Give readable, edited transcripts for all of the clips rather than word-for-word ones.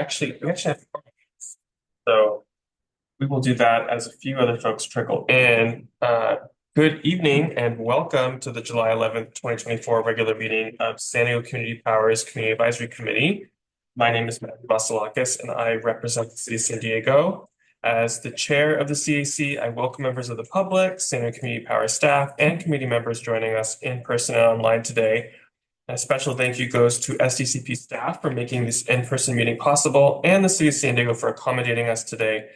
We actually have, so we will do that as a few other folks trickle in. Good evening and welcome to the July 11th, 2024 regular meeting of San Diego Community Powers Community Advisory Committee. My name is Matthew Vasilakis and I represent the City of San Diego. As the chair of the CAC, I welcome members of the public, San Diego Community Powers staff, and committee members joining us in person and online today. A special thank you goes to SDCP staff for making this in-person meeting possible and the City of San Diego for accommodating us today.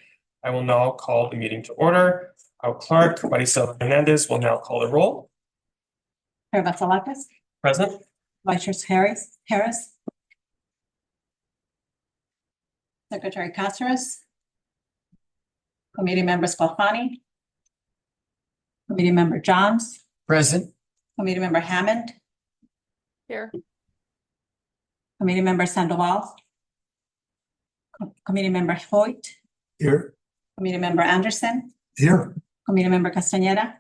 I will now call the meeting to order. Our clerk, Maricela Hernandez, will now call the roll. Chair Vasilakis. Present. Vice Chair Harris. Secretary Cáceres. Committee Member Sclafani. Committee Member Johns. Present. Committee Member Hammond. Here. Committee Member Sandoval. Committee Member Hoyt. Here. Committee Member Anderson. Here. Committee Member Castañeda.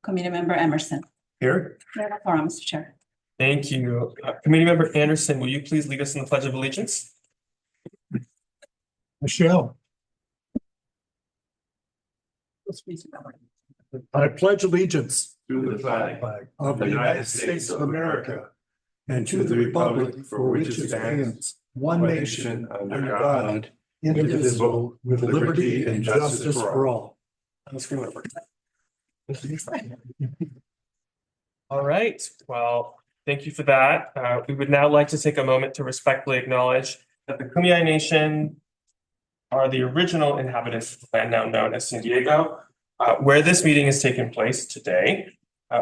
Committee Member Emerson. Here. Quorum, Mr. Chair. Thank you. Committee Member Anderson, will you please lead us in the Pledge of Allegiance? Michelle. I pledge allegiance to the flag of the United States of America and to the republic for which it stands, one nation, under God, indivisible, with liberty and justice for all. All right. Well, thank you for that. We would now like to take a moment to respectfully acknowledge that the Kumeyaay Nation are the original inhabitants of the land now known as San Diego, where this meeting is taking place today.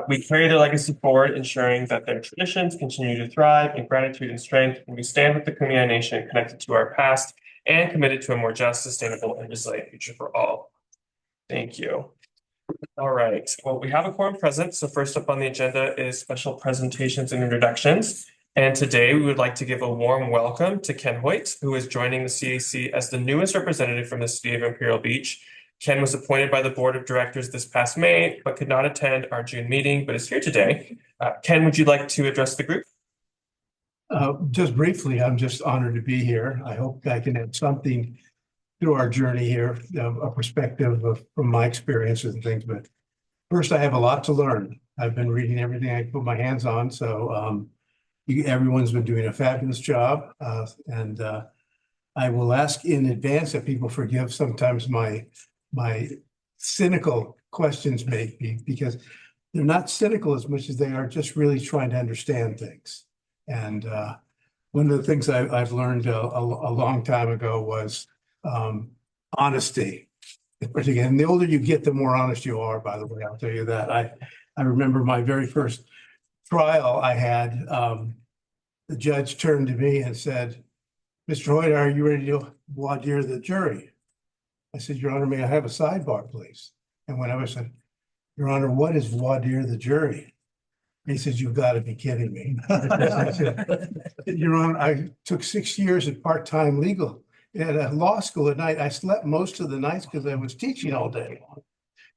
We carry their legacy forward, ensuring that their traditions continue to thrive in gratitude and strength, and we stand with the Kumeyaay Nation connected to our past and committed to a more just, sustainable, and resilient future for all. Thank you. All right. Well, we have a quorum present, so first up on the agenda is special presentations and introductions. And today we would like to give a warm welcome to Ken Hoyt, who is joining the CAC as the newest representative from the city of Imperial Beach. Ken was appointed by the board of directors this past May, but could not attend our June meeting, but is here today. Ken, would you like to address the group? Just briefly, I'm just honored to be here. I hope I can add something through our journey here, a perspective from my experiences and things. But first, I have a lot to learn. I've been reading everything I put my hands on, so everyone's been doing a fabulous job, and I will ask in advance that people forgive sometimes my cynical questions maybe, because they're not cynical as much as they are just really trying to understand things. And one of the things I've learned a long time ago was honesty. And the older you get, the more honest you are, by the way, I'll tell you that. I remember my very first trial I had, the judge turned to me and said, "Mr. Hoyt, are you ready to voir dire the jury?" I said, "Your Honor, may I have a sidebar, please?" And when I said, "Your Honor, what is voir dire the jury?" He says, "You've got to be kidding me." I said, "Your Honor, I took 6 years at part-time legal at a law school at night. I slept most of the nights because I was teaching all day long.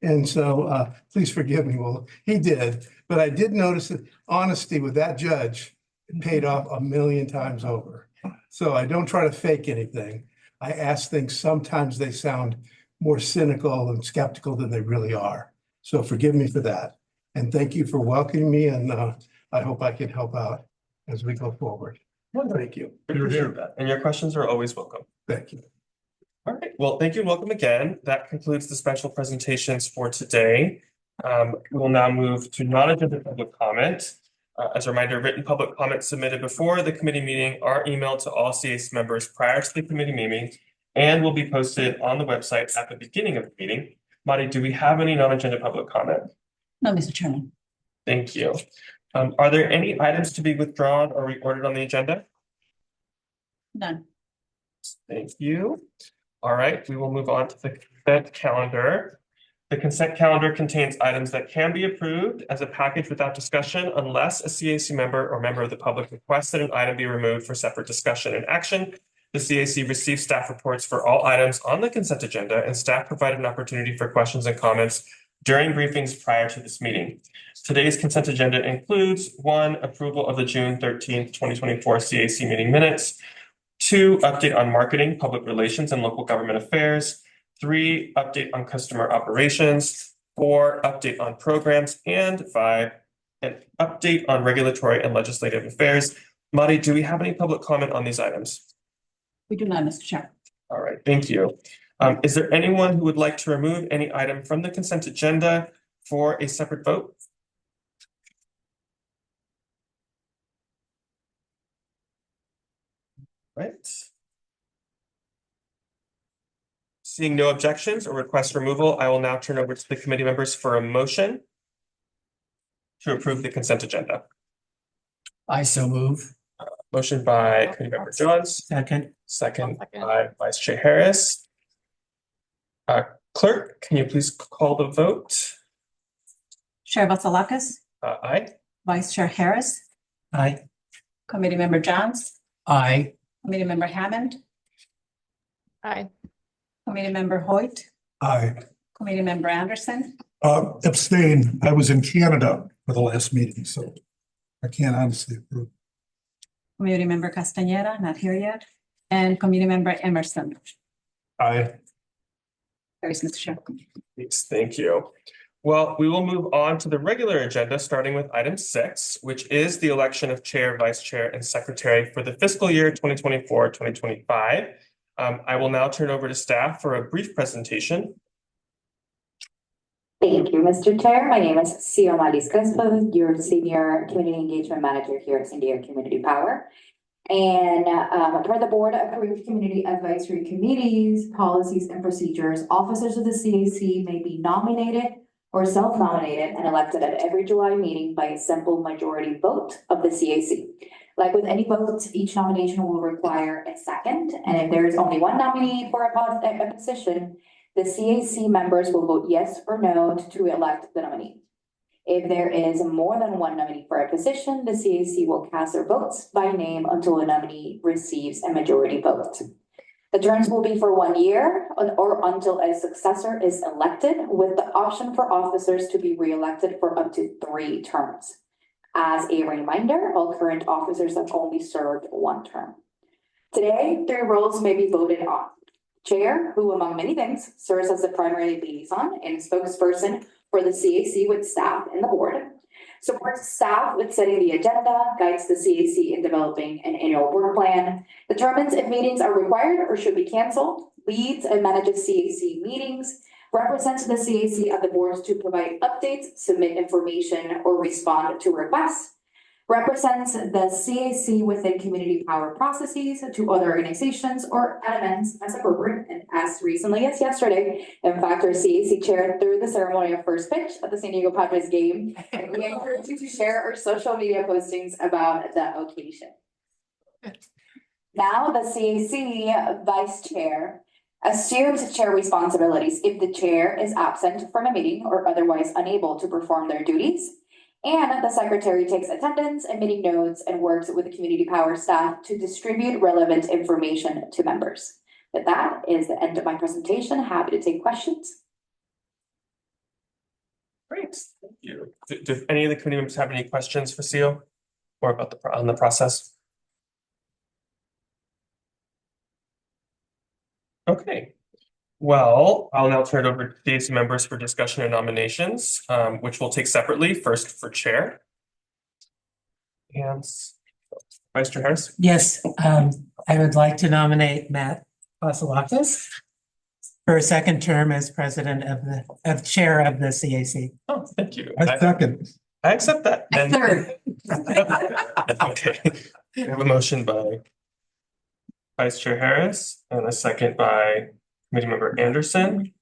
And so please forgive me." Well, he did. But I did notice that honesty with that judge paid off 1,000,000 times over. So I don't try to fake anything. I ask things, sometimes they sound more cynical and skeptical than they really are. So forgive me for that. And thank you for welcoming me. And I hope I can help out as we go forward. Thank you. Appreciate that. And your questions are always welcome. Thank you. All right. Well, thank you and welcome again. That concludes the special presentations for today. We will now move to non-agenda public comment. As a reminder, written public comments submitted before the committee meeting are emailed to all CAC members prior to the committee meeting and will be posted on the website at the beginning of the meeting. Mari, do we have any non-agenda public comment? No, Mr. Chairman. Thank you. Are there any items to be withdrawn or reordered on the agenda? None. Thank you. All right, we will move on to the consent calendar. The consent calendar contains items that can be approved as a package without discussion unless a CAC member or member of the public requests that an item be removed for separate discussion and action. The CAC receives staff reports for all items on the consent agenda, and staff provided an opportunity for questions and comments during briefings prior to this meeting. Today's consent agenda includes 1, approval of the June 13th, 2024 CAC meeting minutes, 2, update on marketing, public relations, and local government affairs. 3, update on customer operations. 4, update on programs. And 5, an update on regulatory and legislative affairs. Mari, do we have any public comment on these items? We do not, Mr. Chair. All right, thank you. Is there anyone who would like to remove any item from the consent agenda for a separate vote? Right. Seeing no objections or request removal, I will now turn over to the committee members for a motion to approve the consent agenda. I so move. Motion by Committee Member Johns, Second. second Second. by Vice Chair Harris. Clerk, can you please call the vote? Chair Vasilakis, Aye. Vice Chair Harris, Aye. Committee Member Johns, Aye. Committee Member Hammond, Aye. Committee Member Hoyt, I Committee Member Anderson, abstain. I was in Canada for the last meeting, so I can't honestly approve. Committee Member Castañeda, not here yet, and Committee Member Emerson. I Carries, Mr. Chair. Yes, thank you. Well, we will move on to the regular agenda, starting with item 6, which is the election of chair, vice chair, and secretary for the fiscal year 2024-2025. I will now turn over to staff for a brief presentation. Thank you, Mr. Chair. My name is Xiomara Crespo, your Senior Community Engagement Manager here at San Diego Community Power. And per the board approved community advisory committees, policies, and procedures, officers of the CAC may be nominated or self-nominated and elected at every July meeting by a simple majority vote of the CAC. Like with any vote, each nomination will require a second, and if there is only one nominee for a position, the CAC members will vote yes or no to elect the nominee. If there is more than one nominee for a position, the CAC will cast their votes by name until a nominee receives a majority vote. The terms will be for 1 year or until a successor is elected, with the option for officers to be re-elected for up to 3 terms. As a reminder, all current officers have only served 1 term. Today, 3 roles may be voted on. Chair, who among many things serves as the primary liaison and spokesperson for the CAC with staff and the board, supports staff with setting the agenda, guides the CAC in developing an annual work plan, determines if meetings are required or should be canceled, leads and manages CAC meetings, represents the CAC at the boards to provide updates, submit information, or respond to requests, represents the CAC within community power processes to other organizations or elements as appropriate, and as recently as yesterday, in fact, our CAC chair threw the ceremony of first pitch at the San Diego Padres game, and we encourage you to share our social media postings about the occasion. Now, the CAC vice chair assumes chair responsibilities if the chair is absent from a meeting or otherwise unable to perform their duties. And the secretary takes attendance and meeting notes and works with the community power staff to distribute relevant information to members. But that is the end of my presentation. Happy to take questions. Great, thank you. Do any of the committee members have any questions for CEO or about the process? Okay. Well, I'll now turn it over to CAC members for discussion and nominations, which we'll take separately. First for chair. And Vice Chair Harris. Yes, I would like to nominate Matt Vasilakis for a second term as president of chair of the CAC. Oh, thank you. I second. I accept that. And- Third. Okay. We have a motion by Vice Chair Harris and a second by Committee Member Anderson.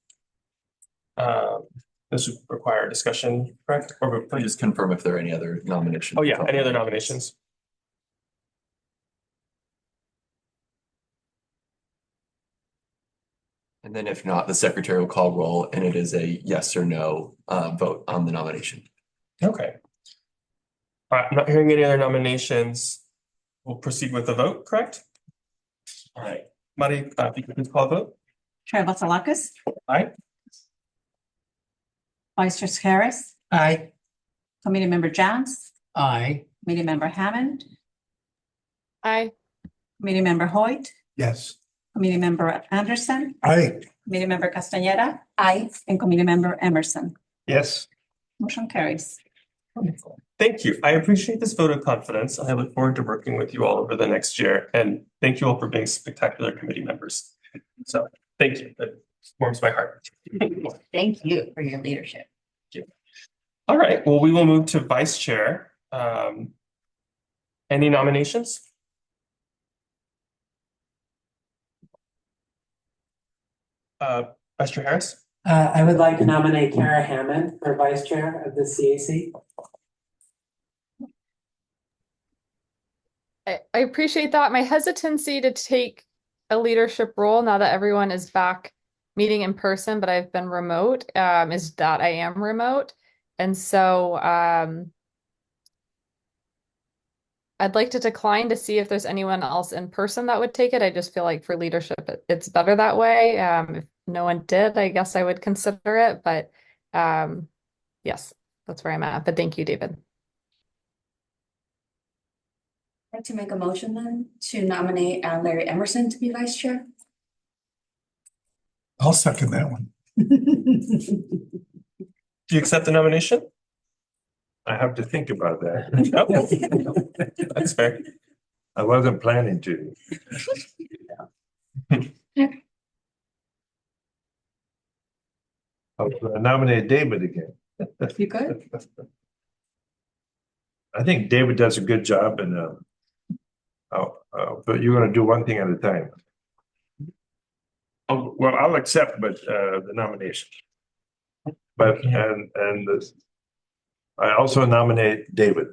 This would require a discussion, correct? Or Can you just confirm if there are any other nominations? oh yeah, any other nominations? And then if not, the secretary will call roll and it is a yes or no vote on the nomination. Okay. All right, I'm not hearing any other nominations. We'll proceed with the vote, correct? All right, Mari, if you could please call a vote. Chair Vasilakis, Aye. Vice Chair Harris, Aye. Committee Member Johns, Aye. Committee Member Hammond, Aye. Committee Member Hoyt, Yes. Committee Member Anderson, Aye. Committee Member Castañeda, Aye. and Committee Member Emerson. Yes. Motion carries. Wonderful. Thank you. I appreciate this vote of confidence. I look forward to working with you all over the next year. And thank you all for being spectacular committee members. So thank you. That warms my heart. Thank you for your leadership. All right. Well, we will move to vice chair. Any nominations? Vice Chair Harris? I would like to nominate Kara Hammond for vice chair of the CAC. I appreciate that. My hesitancy to take a leadership role now that everyone is back meeting in person, but I've been remote, is that I am remote. And so I'd like to decline to see if there's anyone else in person that would take it. I just feel like for leadership, it's better that way. If no one did, I guess I would consider it, but yes, that's where I'm at. But thank you, David. I'd like to make a motion then to nominate Larry Emerson to be vice chair. I'll second that one. Do you accept the nomination? I have to think about that. Oh, that's fair. I wasn't planning to. I'll nominate David again. You could. I think David does a good job and but you're gonna do one thing at a time. Oh, well, I'll accept, but the nomination. But I also nominate David.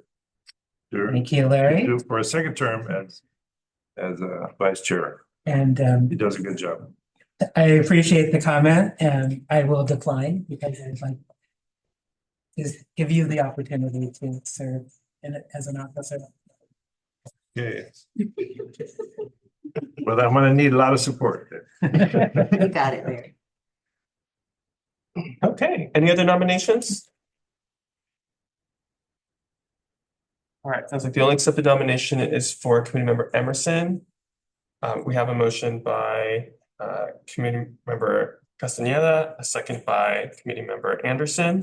Thank you, Larry. For a second term as vice chair. And He does a good job. I appreciate the comment and I will decline because I'd like to give you the opportunity to serve in it as an officer. Okay. But I'm gonna need a lot of support. You got it, Larry. Okay, any other nominations? All right, sounds like the only accepted nomination is for Committee Member Emerson. We have a motion by Committee Member Castañeda, a second by Committee Member Anderson.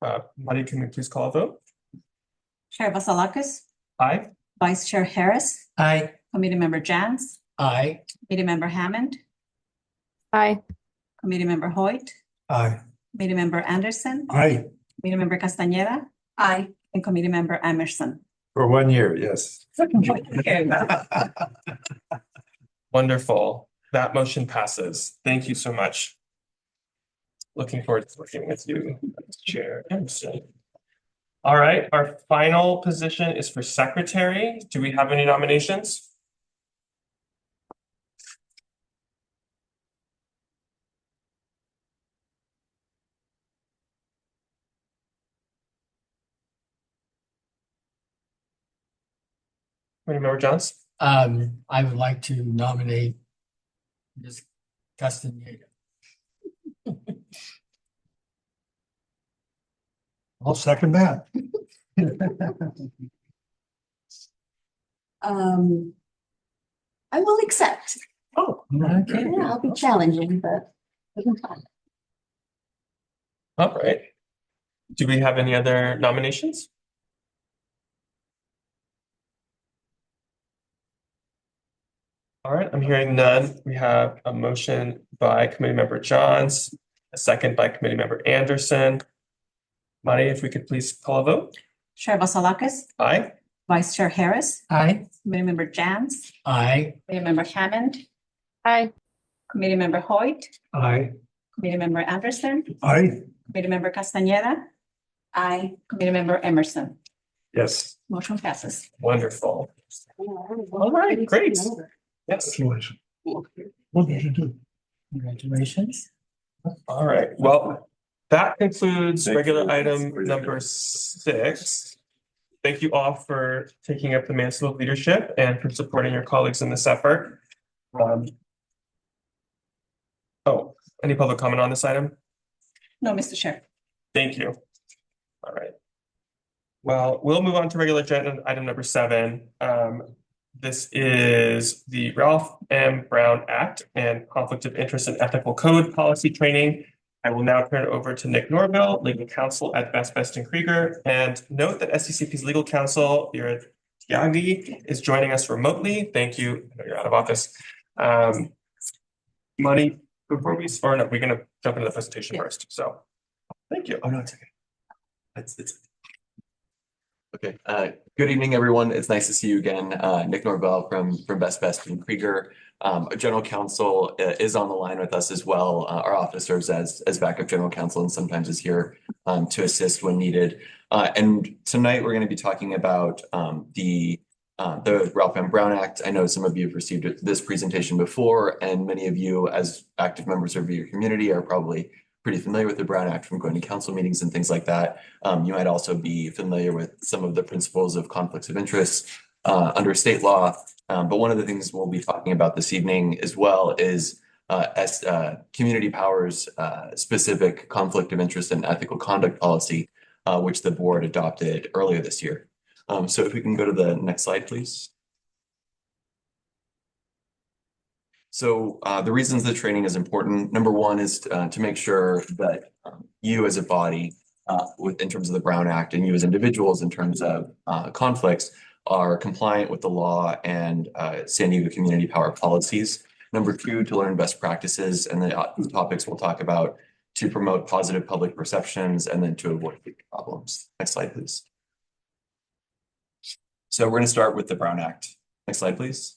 Mari, can we please call a vote? Chair Vasilakis, Aye. Vice Chair Harris, Aye. Committee Member Jans, Aye. Committee Member Hammond, Hi. Committee Member Hoyt, Aye. Committee Member Anderson, Aye. Committee Member Castañeda, Aye. and Committee Member Emerson. For 1 year, yes. Wonderful. That motion passes. Thank you so much. Looking forward to working with you, Chair Emerson. All right, our final position is for secretary. Do we have any nominations? Committee Member Johns? I would like to nominate Ms. Castañeda. I'll second that. I will accept. Oh, Okay. Yeah, I'll be challenging, but it'll be fun. all right. Do we have any other nominations? All right, I'm hearing none. We have a motion by Committee Member Johns, a second by Committee Member Anderson. Mari, if we could please call a vote. Chair Vasilakis, Aye. Vice Chair Harris, Aye. Committee Member Jans, Aye. Committee Member Hammond, Hi. Committee Member Hoyt, Aye. Committee Member Anderson, Aye. Committee Member Castañeda, Aye. Committee Member Emerson. Yes. Motion passes. Wonderful. All right, great. Yes. Congratulations. What did you do? Congratulations. All right, well, that concludes Thank regular you. item number 6. Thank you all for taking up the mantle of leadership and for supporting your colleagues in this effort. Oh, any public comment on this item? No, Mr. Chair. Thank you. All right. Well, we'll move on to regular agenda item number 7. This is the Ralph M. Brown Act and Conflict of Interest and Ethical Code Policy Training. I will now turn it over to Nick Norville, Legal Counsel at Best Best and Krieger. And note that SDCP's Legal Counsel, Ira Tiagi, is joining us remotely. Thank you. I know you're out of office. Money, before we, or no, we're going to jump into the presentation first. So thank you. Oh, no, it's okay. It's okay. Good evening, everyone. It's nice to see you again. Nick Norvell from Best Best and Krieger. General counsel is on the line with us as well. Our office serves as backup general counsel and sometimes is here to assist when needed. And tonight we're going to be talking about the Ralph M. Brown Act. I know some of you have received this presentation before, and many of you as active members of your community are probably pretty familiar with the Brown Act from going to council meetings and things like that. You might also be familiar with some of the principles of conflicts of interest under state law. But one of the things we'll be talking about this evening as well is Community Power's specific conflict of interest and ethical conduct policy, which the board adopted earlier this year. So if we can go to the next slide, please. So the reasons the training is important, number one is to make sure that you as a body in terms of the Brown Act and you as individuals in terms of conflicts are compliant with the law and San Diego Community Power policies. Number two, to learn best practices and the topics we'll talk about to promote positive public perceptions and then to avoid problems. Next slide, please. So we're going to start with the Brown Act. Next slide, please.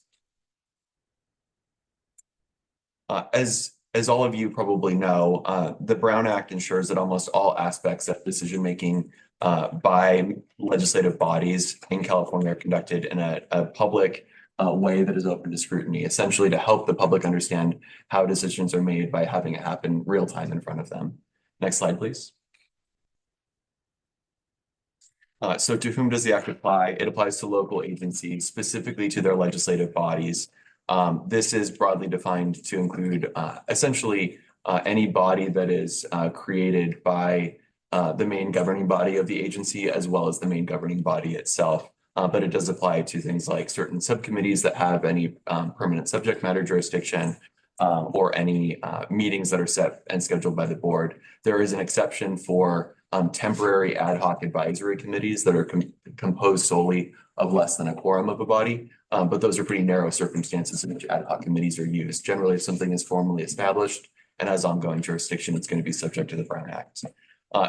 As all of you probably know, the Brown Act ensures that almost all aspects of decision-making by legislative bodies in California are conducted in a public way that is open to scrutiny, essentially to help the public understand how decisions are made by having it happen real time in front of them. Next slide, please. So to whom does the act apply? It applies to local agencies, specifically to their legislative bodies. This is broadly defined to include essentially any body that is created by the main governing body of the agency as well as the main governing body itself. But it does apply to things like certain subcommittees that have any permanent subject matter jurisdiction or any meetings that are set and scheduled by the board. There is an exception for temporary ad hoc advisory committees that are composed solely of less than a quorum of a body. But those are pretty narrow circumstances in which ad hoc committees are used. Generally, if something is formally established and has ongoing jurisdiction, it's going to be subject to the Brown Act.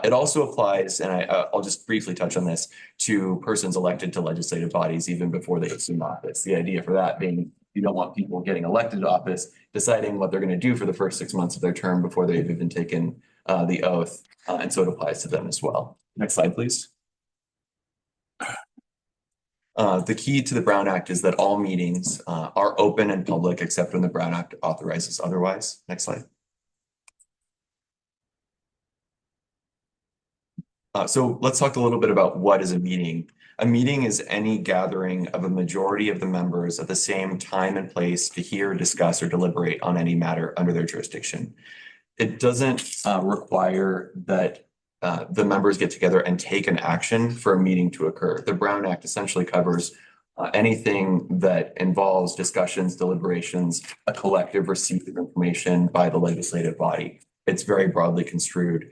It also applies, and I'll just briefly touch on this, to persons elected to legislative bodies even before they assume office. The idea for that being you don't want people getting elected to office, deciding what they're going to do for the first 6 months of their term before they've even taken the oath. And so it applies to them as well. Next slide, please. The key to the Brown Act is that all meetings are open and public except when the Brown Act authorizes otherwise. Next slide. So let's talk a little bit about what is a meeting. A meeting is any gathering of a majority of the members at the same time and place to hear, discuss, or deliberate on any matter under their jurisdiction. It doesn't require that the members get together and take an action for a meeting to occur. The Brown Act essentially covers anything that involves discussions, deliberations, a collective receipt of information by the legislative body. It's very broadly construed.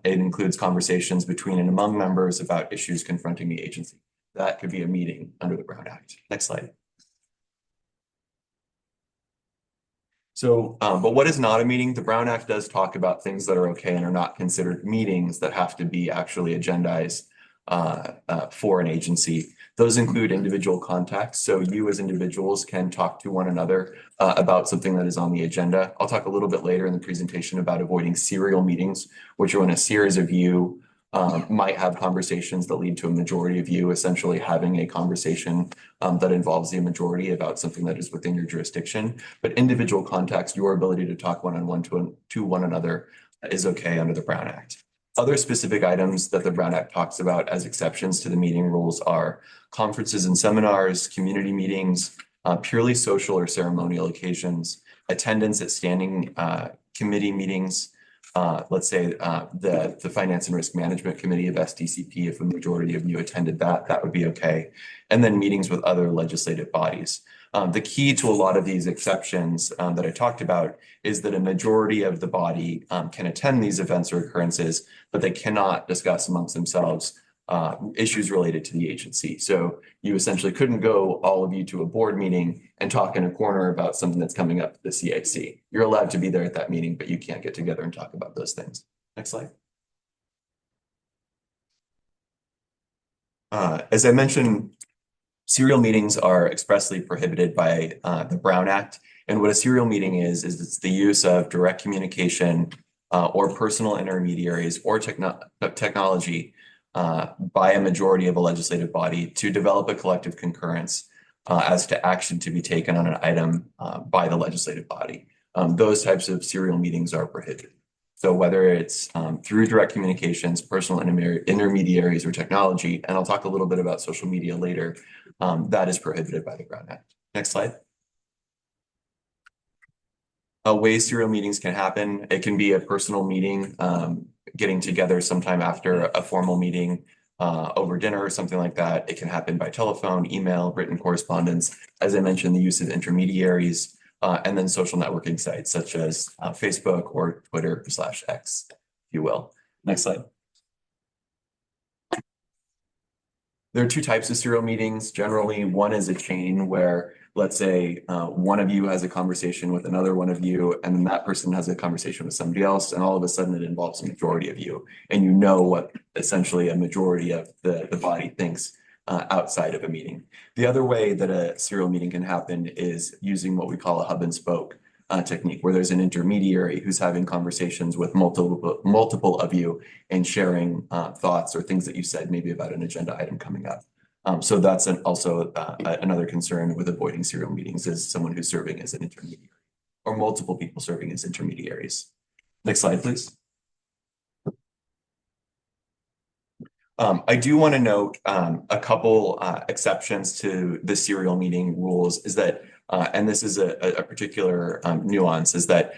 It includes conversations between and among members about issues confronting the agency. That could be a meeting under the Brown Act. Next slide. So, but what is not a meeting? The Brown Act does talk about things that are okay and are not considered meetings that have to be actually agendized for an agency. Those include individual contacts. So you as individuals can talk to one another about something that is on the agenda. I'll talk a little bit later in the presentation about avoiding serial meetings, which are when a series of you might have conversations that lead to a majority of you essentially having a conversation that involves the majority about something that is within your jurisdiction. But individual contacts, your ability to talk one-on-one to one another is okay under the Brown Act. Other specific items that the Brown Act talks about as exceptions to the meeting rules are conferences and seminars, community meetings, purely social or ceremonial occasions, attendance at standing committee meetings, let's say, the Finance and Risk Management Committee of SDCP, if a majority of you attended that, that would be okay. And then meetings with other legislative bodies. The key to a lot of these exceptions that I talked about is that a majority of the body can attend these events or occurrences, but they cannot discuss amongst themselves issues related to the agency. So you essentially couldn't go, all of you, to a board meeting and talk in a corner about something that's coming up at the CIC. You're allowed to be there at that meeting, but you can't get together and talk about those things. Next slide. As I mentioned, serial meetings are expressly prohibited by the Brown Act. And what a serial meeting is it's the use of direct communication or personal intermediaries or technology by a majority of a legislative body to develop a collective concurrence as to action to be taken on an item by the legislative body. Those types of serial meetings are prohibited. So whether it's through direct communications, personal intermediaries, or technology, and I'll talk a little bit about social media later, that is prohibited by the Brown Act. Next slide. Ways serial meetings can happen. It can be a personal meeting, getting together sometime after a formal meeting over dinner or something like that. It can happen by telephone, email, written correspondence. As I mentioned, the use of intermediaries, and then social networking sites such as Facebook or Twitter/X, if you will. Next slide. There are two types of serial meetings. Generally, one is a chain where, let's say, one of you has a conversation with another one of you, and then that person has a conversation with somebody else, and all of a sudden it involves a majority of you, and you know what essentially a majority of the body thinks outside of a meeting. The other way that a serial meeting can happen is using what we call a hub and spoke technique, where there's an intermediary who's having conversations with multiple of you and sharing thoughts or things that you said maybe about an agenda item coming up. So that's also another concern with avoiding serial meetings, is someone who's serving as an intermediary or multiple people serving as intermediaries. Next slide, please. I do want to note a couple exceptions to the serial meeting rules is that, and this is a particular nuance, is that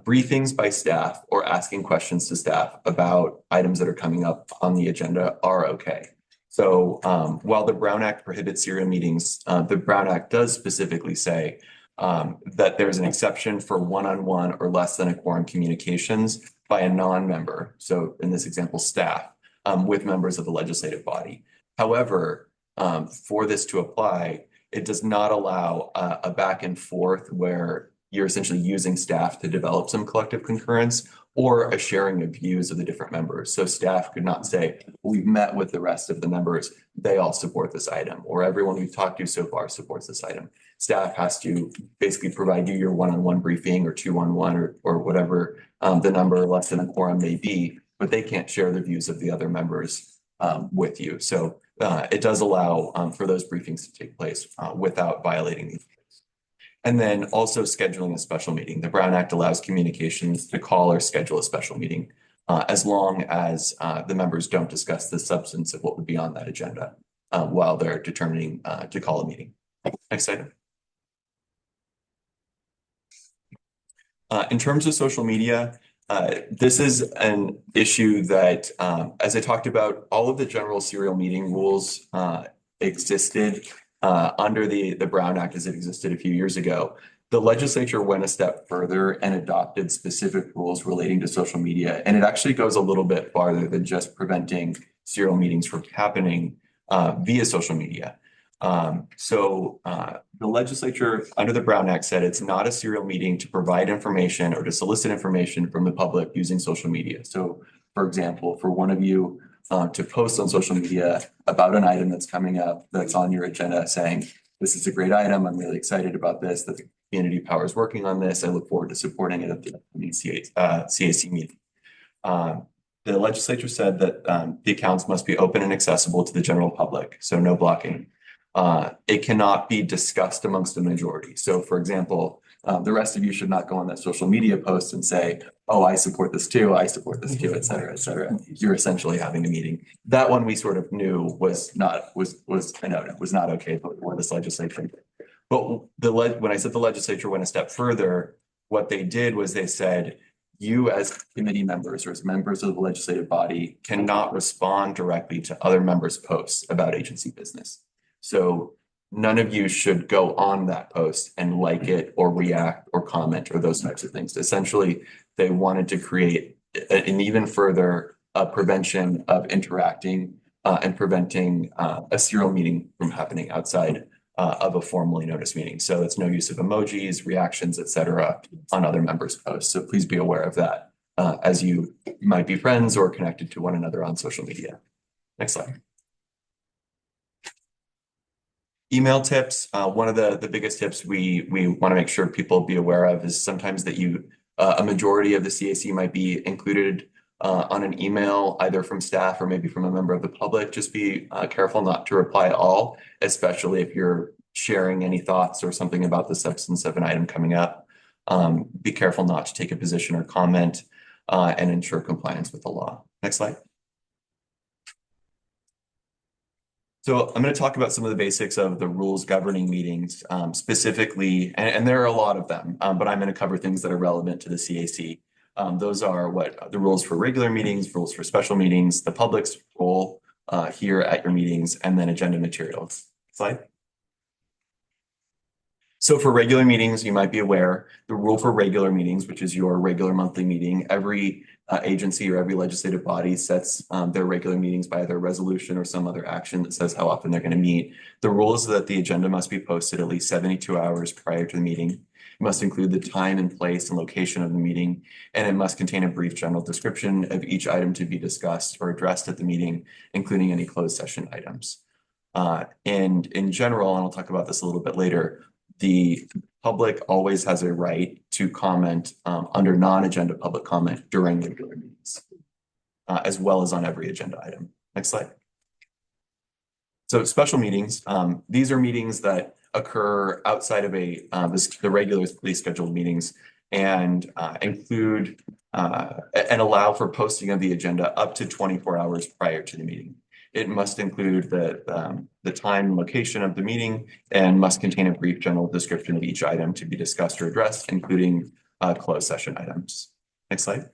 briefings by staff or asking questions to staff about items that are coming up on the agenda are okay. So while the Brown Act prohibits serial meetings, the Brown Act does specifically say that there's an exception for one-on-one or less than a quorum communications by a non-member. So in this example, staff. With members of the legislative body. However, for this to apply, it does not allow a back and forth where you're essentially using staff to develop some collective concurrence or a sharing of views of the different members. So staff could not say, we've met with the rest of the members, they all support this item, or everyone we've talked to so far supports this item. Staff has to basically provide you your one-on-one briefing or two-on-one or whatever the number less than a quorum may be, but they can't share the views of the other members with you. So it does allow for those briefings to take place without violating these. And then also scheduling a special meeting. The Brown Act allows communications to call or schedule a special meeting as long as the members don't discuss the substance of what would be on that agenda while they're determining to call a meeting. Next item. In terms of social media, this is an issue that, as I talked about, all of the general serial meeting rules existed under the Brown Act as it existed a few years ago. The legislature went a step further and adopted specific rules relating to social media. And it actually goes a little bit farther than just preventing serial meetings from happening via social media. The legislature under the Brown Act said it's not a serial meeting to provide information or to solicit information from the public using social media. So, for example, for one of you to post on social media about an item that's coming up that's on your agenda saying, this is a great item, I'm really excited about this, that the community power is working on this, I look forward to supporting it at the upcoming CAC meeting. The legislature said that the accounts must be open and accessible to the general public, so no blocking. It cannot be discussed amongst the majority. So for example, the rest of you should not go on that social media post and say, oh, I support this too, et cetera, et cetera. You're essentially having a meeting. That one we sort of knew was not okay for this legislature. But when I said the legislature went a step further, what they did was they said, you as committee members or as members of the legislative body cannot respond directly to other members' posts about agency business. So none of you should go on that post and like it or react or comment or those types of things. Essentially, they wanted to create an even further prevention of interacting and preventing a serial meeting from happening outside of a formally noticed meeting. So it's no use of emojis, reactions, etc., on other members' posts. So please be aware of that as you might be friends or connected to one another on social media. Next slide. Email tips. One of the biggest tips we want to make sure people be aware of is sometimes that a majority of the CAC might be included on an email, either from staff or maybe from a member of the public. Just be careful not to reply all, especially if you're sharing any thoughts or something about the substance of an item coming up. Be careful not to take a position or comment and ensure compliance with the law. Next slide. So I'm going to talk about some of the basics of the rules governing meetings, specifically, and there are a lot of them, but I'm going to cover things that are relevant to the CAC. Those are what the rules for regular meetings, rules for special meetings, the public's role here at your meetings, and then agenda materials. Slide. So for regular meetings, you might be aware, the rule for regular meetings, which is your regular monthly meeting, every agency or every legislative body sets their regular meetings by either resolution or some other action that says how often they're going to meet. The rule is that the agenda must be posted at least 72 hours prior to the meeting. It must include the time and place and location of the meeting, and it must contain a brief general description of each item to be discussed or addressed at the meeting, including any closed session items. And in general, and I'll talk about this a little bit later, the public always has a right to comment under non-agenda public comment during regular meetings, as well as on every agenda item. Next slide. So special meetings, these are meetings that occur outside of the regularly scheduled meetings and include and allow for posting of the agenda up to 24 hours prior to the meeting. It must include the time and location of the meeting and must contain a brief general description of each item to be discussed or addressed, including closed session items. Next slide.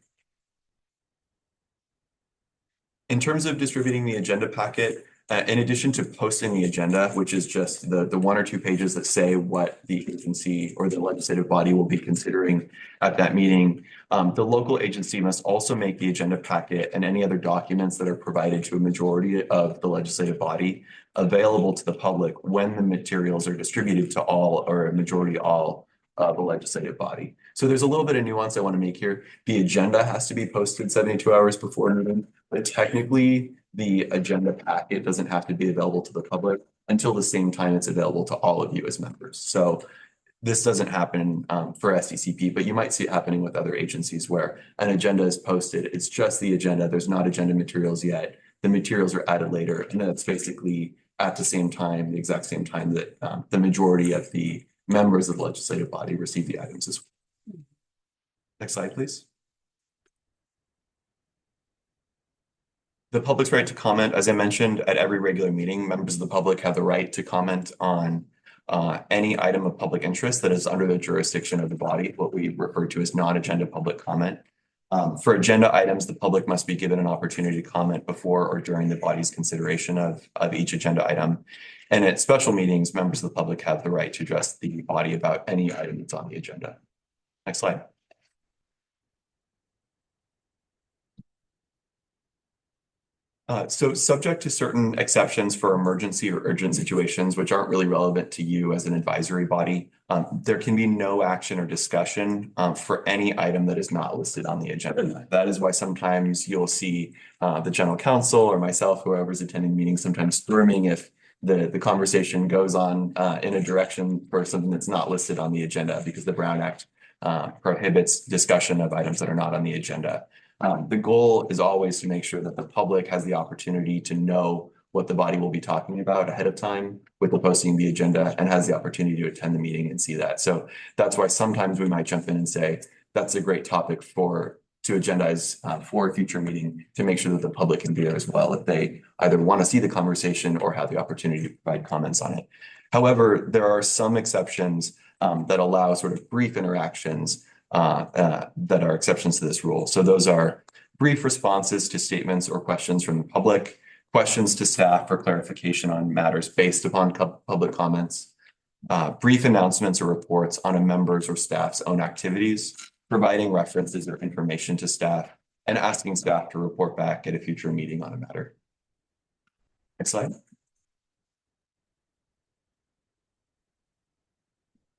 In terms of distributing the agenda packet, in addition to posting the agenda, which is just the 1 or 2 pages that say what the agency or the legislative body will be considering at that meeting, the local agency must also make the agenda packet and any other documents that are provided to a majority of the legislative body available to the public when the materials are distributed to all or a majority all of the legislative body. So there's a little bit of nuance I want to make here. The agenda has to be posted 72 hours before noon, but technically the agenda packet doesn't have to be available to the public until the same time it's available to all of you as members. So this doesn't happen for SDCP, but you might see it happening with other agencies where an agenda is posted. It's just the agenda. There's not agenda materials yet. The materials are added later. And that's basically at the same time, the exact same time that the majority of the members of the legislative body receive the items as well. Next slide, please. The public's right to comment, as I mentioned, at every regular meeting, members of the public have the right to comment on any item of public interest that is under the jurisdiction of the body, what we refer to as non-agenda public comment. For agenda items, the public must be given an opportunity to comment before or during the body's consideration of each agenda item. And at special meetings, members of the public have the right to address the body about any item that's on the agenda. Next slide. So subject to certain exceptions for emergency or urgent situations, which aren't really relevant to you as an advisory body, there can be no action or discussion for any item that is not listed on the agenda. That is why sometimes you'll see the general counsel or myself, whoever's attending meetings, sometimes storming if the conversation goes on in a direction for something that's not listed on the agenda, because the Brown Act prohibits discussion of items that are not on the agenda. The goal is always to make sure that the public has the opportunity to know what the body will be talking about ahead of time with the posting of the agenda and has the opportunity to attend the meeting and see that. So that's why sometimes we might jump in and say, that's a great topic to agendize for a future meeting, to make sure that the public can be there as well if they either want to see the conversation or have the opportunity to provide comments on it. However, there are some exceptions that allow sort of brief interactions that are exceptions to this rule. So those are brief responses to statements or questions from the public, questions to staff for clarification on matters based upon public comments, brief announcements or reports on a member's or staff's own activities, providing references or information to staff, and asking staff to report back at a future meeting on a matter. Next slide.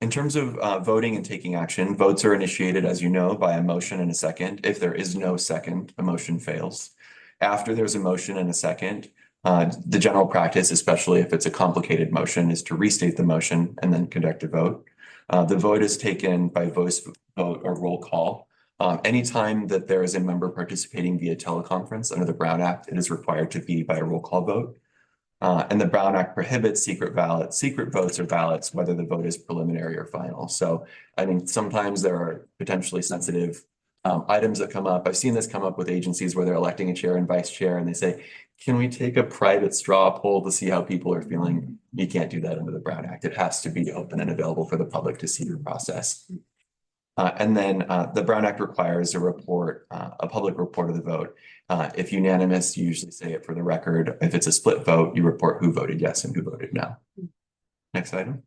In terms of voting and taking action, votes are initiated, as you know, by a motion and a second. If there is no second, a motion fails. After there's a motion and a second, the general practice, especially if it's a complicated motion, is to restate the motion and then conduct a vote. The vote is taken by voice vote or roll call. Anytime that there is a member participating via teleconference under the Brown Act, it is required to be by a roll call vote. And the Brown Act prohibits secret votes or ballots, whether the vote is preliminary or final. So I think sometimes there are potentially sensitive items that come up. I've seen this come up with agencies where they're electing a chair and vice chair, and they say, can we take a private straw poll to see how people are feeling? You can't do that under the Brown Act. It has to be open and available for the public to see your process. And then the Brown Act requires a report, a public report of the vote. If unanimous, you usually say it for the record. If it's a split vote, you report who voted yes and who voted no. Next item.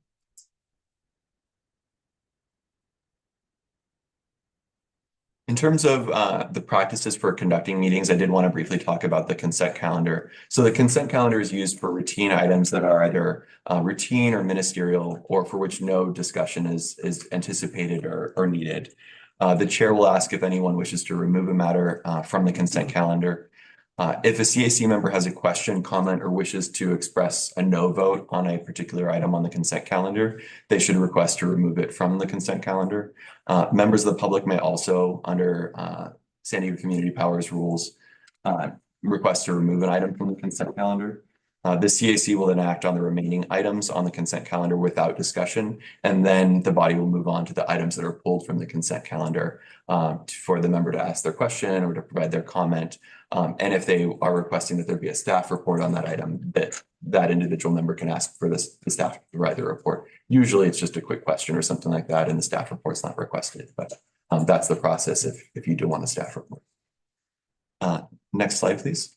In terms of the practices for conducting meetings, I did want to briefly talk about the consent calendar. So the consent calendar is used for routine items that are either routine or ministerial, or for which no discussion is anticipated or needed. The chair will ask if anyone wishes to remove a matter from the consent calendar. If a CAC member has a question, comment, or wishes to express a no vote on a particular item on the consent calendar, they should request to remove it from the consent calendar. Members of the public may also, under San Diego Community Powers rules, request to remove an item from the consent calendar. The CAC will then act on the remaining items on the consent calendar without discussion, and then the body will move on to the items that are pulled from the consent calendar for the member to ask their question or to provide their comment. And if they are requesting that there be a staff report on that item, that individual member can ask for the staff to provide the report. Usually it's just a quick question or something like that, and the staff report's not requested, but that's the process if you do want a staff report. Next slide, please.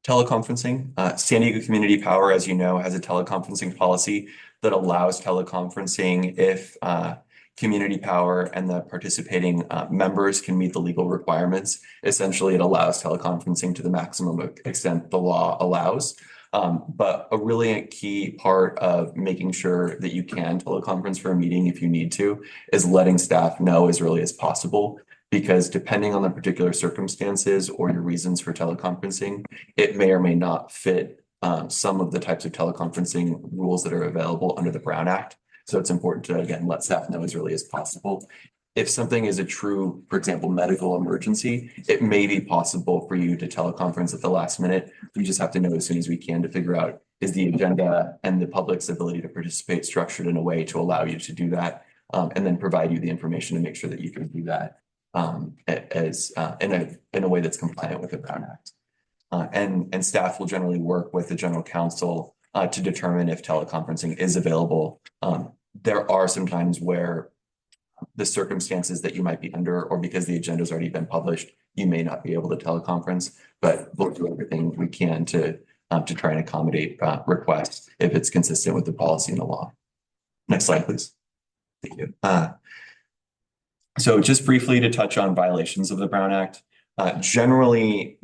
Teleconferencing. San Diego Community Power, as you know, has a teleconferencing policy that allows teleconferencing if Community Power and the participating members can meet the legal requirements. Essentially, it allows teleconferencing to the maximum extent the law allows. But a really key part of making sure that you can teleconference for a meeting if you need to is letting staff know as early as possible. Because depending on the particular circumstances or your reasons for teleconferencing, it may or may not fit some of the types of teleconferencing rules that are available under the Brown Act. So it's important to, again, let staff know as early as possible. If something is a true, for example, medical emergency, it may be possible for you to teleconference at the last minute. We just have to know as soon as we can to figure out, is the agenda and the public's ability to participate structured in a way to allow you to do that, and then provide you the information to make sure that you can do that in a way that's compliant with the Brown Act. And staff will generally work with the general counsel to determine if teleconferencing is available. There are some times where the circumstances that you might be under, or because the agenda has already been published, you may not be able to teleconference, but we'll do everything we can to try and accommodate requests if it's consistent with the policy and the law. Next slide, please. Thank you. So just briefly to touch on violations of the Brown Act, generally,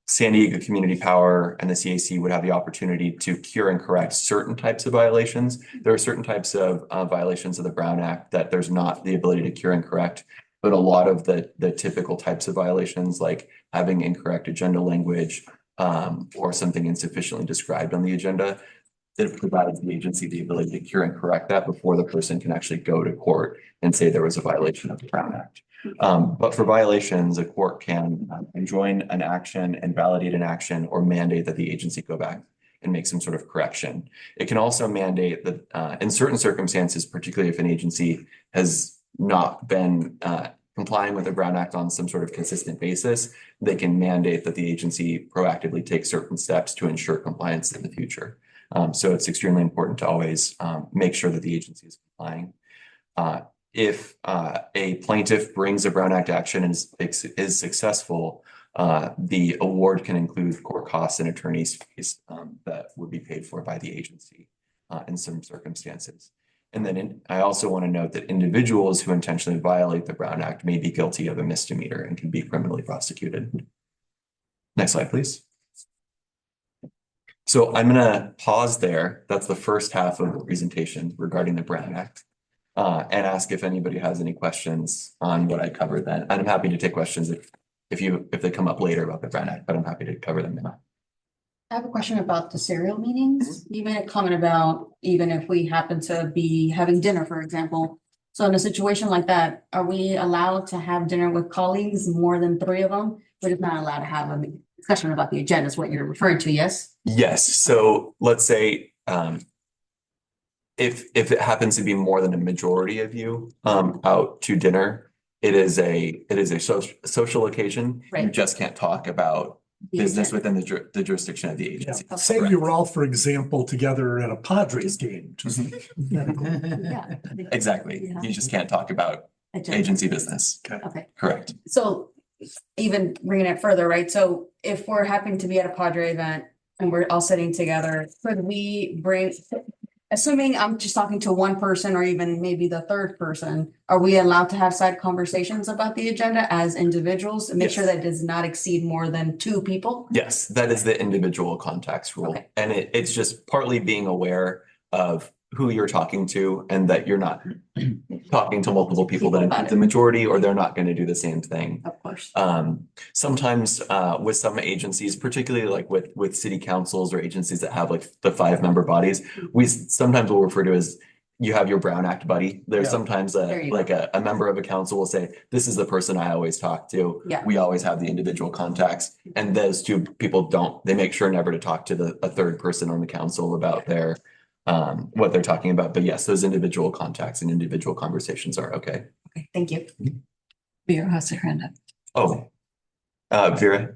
San Diego Community Power and the CAC would have the opportunity to cure and correct certain types of violations. There are certain types of violations of the Brown Act that there's not the ability to cure and correct, but a lot of the typical types of violations, like having incorrect agenda language or something insufficiently described on the agenda, it provides the agency the ability to cure and correct that before the person can actually go to court and say there was a violation of the Brown Act. But for violations, a court can enjoin an action and validate an action or mandate that the agency go back and make some sort of correction. It can also mandate that in certain circumstances, particularly if an agency has not been complying with the Brown Act on some sort of consistent basis, they can mandate that the agency proactively take certain steps to ensure compliance in the future. So it's extremely important to always make sure that the agency is complying. If a plaintiff brings a Brown Act action and is successful, the award can include court costs and attorney's fees that would be paid for by the agency in some circumstances. And then I also want to note that individuals who intentionally violate the Brown Act may be guilty of a misdemeanor and can be criminally prosecuted. Next slide, please. So I'm going to pause there. That's the first half of the presentation regarding the Brown Act, and ask if anybody has any questions on what I covered then. And I'm happy to take questions if they come up later about the Brown Act, but I'm happy to cover them now. I have a question about the serial meetings. You made a comment about even if we happen to be having dinner, for example. So in a situation like that, are we allowed to have dinner with colleagues, more than 3 of them? We're just not allowed to have a discussion about the agenda is what you're referring to, yes? Yes. So let's say if it happens to be more than a majority of you out to dinner, it is a social occasion. You Right. just can't talk about The business agenda. within the jurisdiction of the agency. Say you were all, for example, together at a Padres game. Just Yeah. Exactly. Yeah. You just can't talk about Agenda. agency business. Okay. Correct. So even bringing it further, right? So if we're happening to be at a Padre event and we're all sitting together, could we bring, assuming I'm just talking to one person or even maybe the third person, are we allowed to have side conversations about the agenda as individuals and make sure Yes. that it does not exceed more than 2 people? Yes, that is the individual contacts rule. Okay. And it's just partly being aware of who you're talking to and that you're not talking to multiple people that About include it. the majority, or they're not going to do the same thing. Of course. Sometimes with some agencies, particularly like with city councils or agencies that have like the 5-member bodies, we sometimes will refer to as you have your Brown Act buddy. There's Yeah. sometimes There you a member of a council will say, this is the person I always talk to. Yeah. We always have the individual contacts, and those 2 people don't. They make sure never to talk to a third person on the council about their what they're talking about. But yes, those individual contacts and individual conversations are okay. Okay, thank you. Vera has her hand up. Oh, Vera.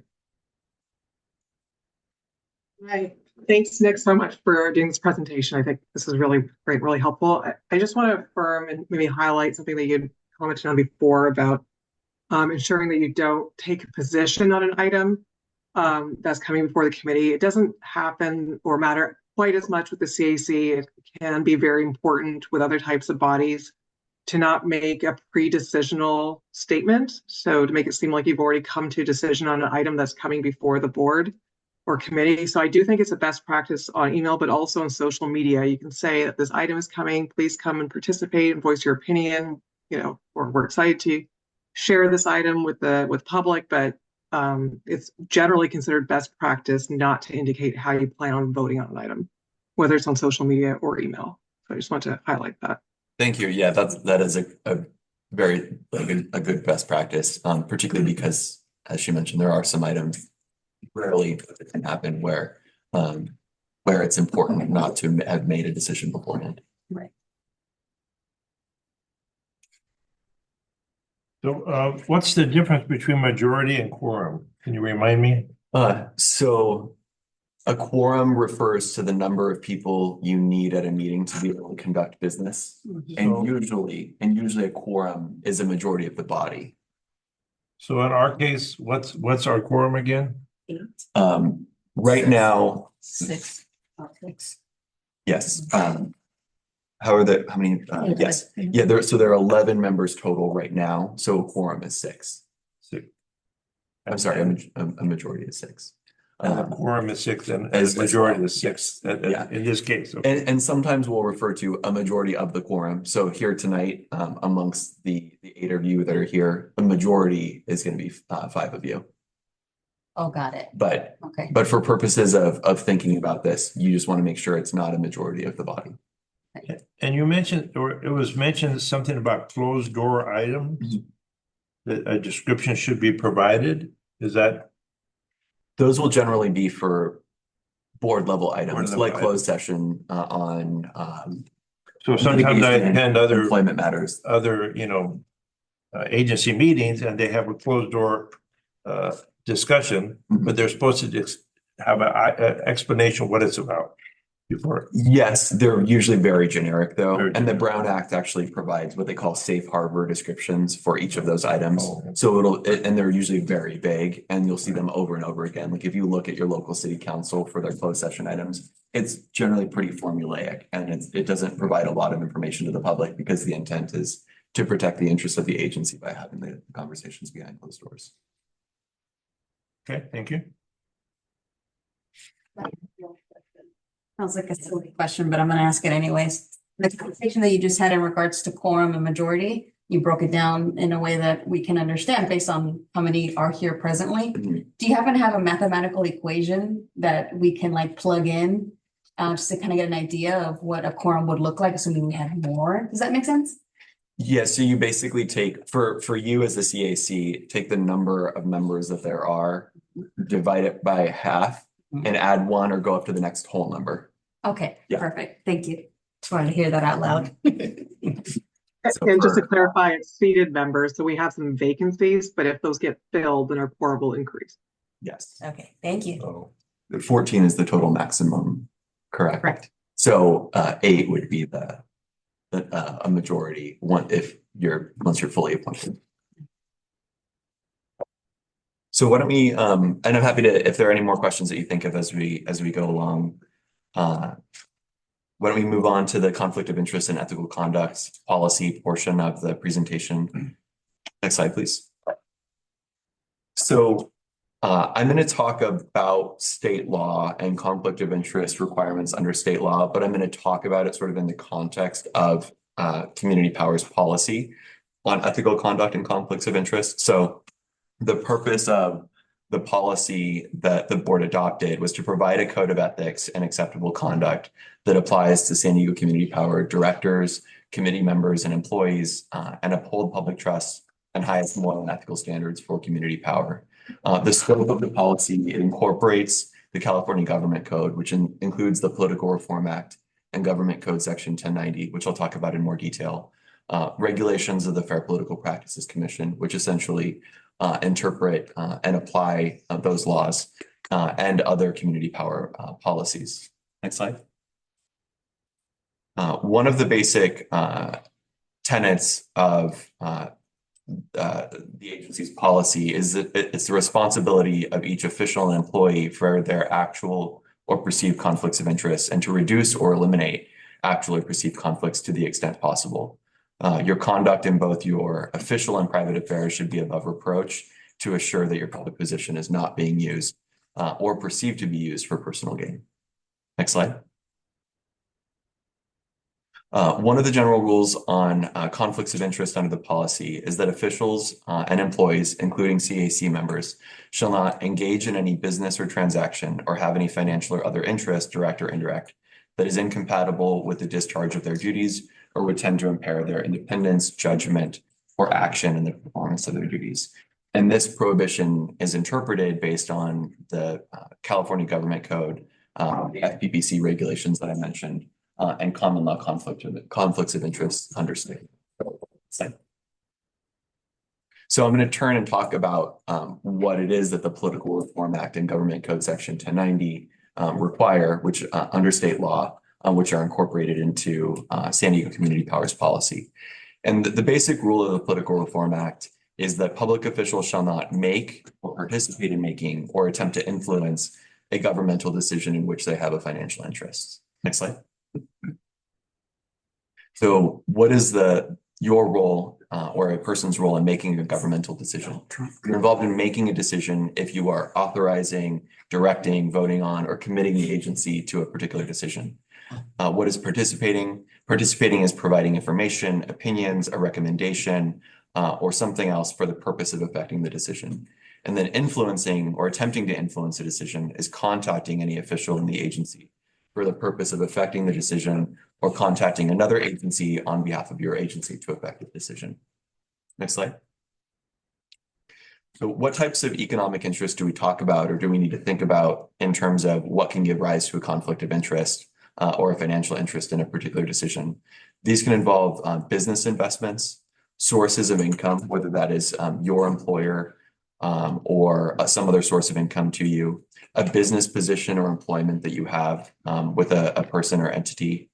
Hi, thanks, Nick, so much for doing this presentation. I think this is really great, really helpful. I just want to affirm and maybe highlight something that you commented on before about ensuring that you don't take a position on an item that's coming before the committee. It doesn't happen or matter quite as much with the CAC. It can be very important with other types of bodies to not make a pre-decisional statement. So to make it seem like you've already come to a decision on an item that's coming before the board or committee. So I do think it's a best practice on email, but also on social media. You can say that this item is coming, please come and participate and voice your opinion, or we're excited to share this item with public, but it's generally considered best practice not to indicate how you plan on voting on an item, whether it's on social media or email. So I just want to highlight that. Thank you. Yeah, that is a very a good best practice, particularly because, as she mentioned, there are some items rarely it can happen where it's important not to have made a decision beforehand. Right. So what's the difference between majority and quorum? Can you remind me? So a quorum refers to the number of people you need at a meeting to be able to conduct business. And usually a quorum is a majority of the body. So in our case, what's our quorum again? 8. Right now, 6. yes. How many? Yes. Yeah, there are 11 members total right now. So a quorum is 6. 6. I'm sorry, a majority is 6. And a quorum is 6 and as a majority well. is 6 Yeah. in this case. Okay. And sometimes we'll refer to a majority of the quorum. So here tonight, amongst the 8 of you that are here, a majority is going to be 5 of you. Oh, got it. But Okay. for purposes of thinking about this, you just want to make sure it's not a majority of the body. And you mentioned, or it was mentioned something about closed door items. That a description should be provided. Is that? Those will generally be for board level items, level like items. closed session on So sometimes I litigation, attend other employment matters. Agency meetings and they have a closed door discussion, but they're supposed to just have an explanation what it's about. before? Yes, they're usually very generic though, Very and the generic. Brown Act actually provides what they call safe harbor descriptions for each of those items. Oh, okay. So and they're usually very vague, and you'll see them over and over again. Like if you look at your local city council for their closed session items, it's generally pretty formulaic, and it doesn't provide a lot of information to the public because the intent is to protect the interests of the agency by having the conversations behind closed doors. Okay, thank you. Sounds like a silly question, but I'm gonna ask it anyways. The conversation that you just had in regards to quorum and majority, you broke it down in a way that we can understand based on how many are here presently. Mhm. Do you happen to have a mathematical equation that we can like plug in? Just to kind of get an idea of what a quorum would look like, assuming we had more? Does that make sense? Yeah, so you basically take, for you as the CAC, take the number of members that there are, divide it by half, and add one or go up to the next whole number. Okay, Yeah. perfect. Thank you. Just wanted to hear that out loud. So And just to for- clarify, it's seated members, so we have some vacancies, but if those get filled, then our quorum will increase. Yes, Okay, thank you. so the 14 is the total maximum, correct? Correct. So 8 would be a majority, once you're fully appointed. So why don't we, and I'm happy to, if there are any more questions that you think of as we go along, why don't we move on to the conflict of interest and ethical conduct policy portion of the presentation? Next slide, please. So I'm going to talk about state law and conflict of interest requirements under state law, but I'm going to talk about it sort of in the context of community powers policy on ethical conduct and conflicts of interest. So the purpose of the policy that the board adopted was to provide a code of ethics and acceptable conduct that applies to San Diego Community Power directors, committee members, and employees, and uphold public trust and highest moral and ethical standards for community power. The scope of the policy incorporates the California Government Code, which includes the Political Reform Act and Government Code Section 1090, which I'll talk about in more detail. Regulations of the Fair Political Practices Commission, which essentially interpret and apply those laws and other community power policies. Next slide. One of the basic tenets of the agency's policy is that it's the responsibility of each official and employee for their actual or perceived conflicts of interest and to reduce or eliminate actual or perceived conflicts to the extent possible. Your conduct in both your official and private affairs should be above reproach to assure that your public position is not being used or perceived to be used for personal gain. Next slide. One of the general rules on conflicts of interest under the policy is that officials and employees, including CAC members, shall not engage in any business or transaction or have any financial or other interest, direct or indirect, that is incompatible with the discharge of their duties or would tend to impair their independence, judgment, or action in the performance of their duties. And this prohibition is interpreted based on the California Government Code, the FPPC regulations that I mentioned, and common law conflicts of interest under state. So I'm going to turn and talk about what it is that the Political Reform Act and Government Code Section 1090 require, which under state law, which are incorporated into San Diego Community Powers policy. And the basic rule of the Political Reform Act is that public officials shall not make or participate in making or attempt to influence a governmental decision in which they have a financial interest. Next slide. So what is your role or a person's role in making a governmental decision? You're involved in making a decision if you are authorizing, directing, voting on, or committing the agency to a particular decision. What is participating? Participating is providing information, opinions, a recommendation, or something else for the purpose of affecting the decision. And then influencing or attempting to influence a decision is contacting any official in the agency for the purpose of affecting the decision or contacting another agency on behalf of your agency to affect the decision. Next slide. So what types of economic interests do we talk about or do we need to think about in terms of what can give rise to a conflict of interest or a financial interest in a particular decision? These can involve business investments, sources of income, whether that is your employer or some other source of income to you, a business position or employment that you have with a person or entity,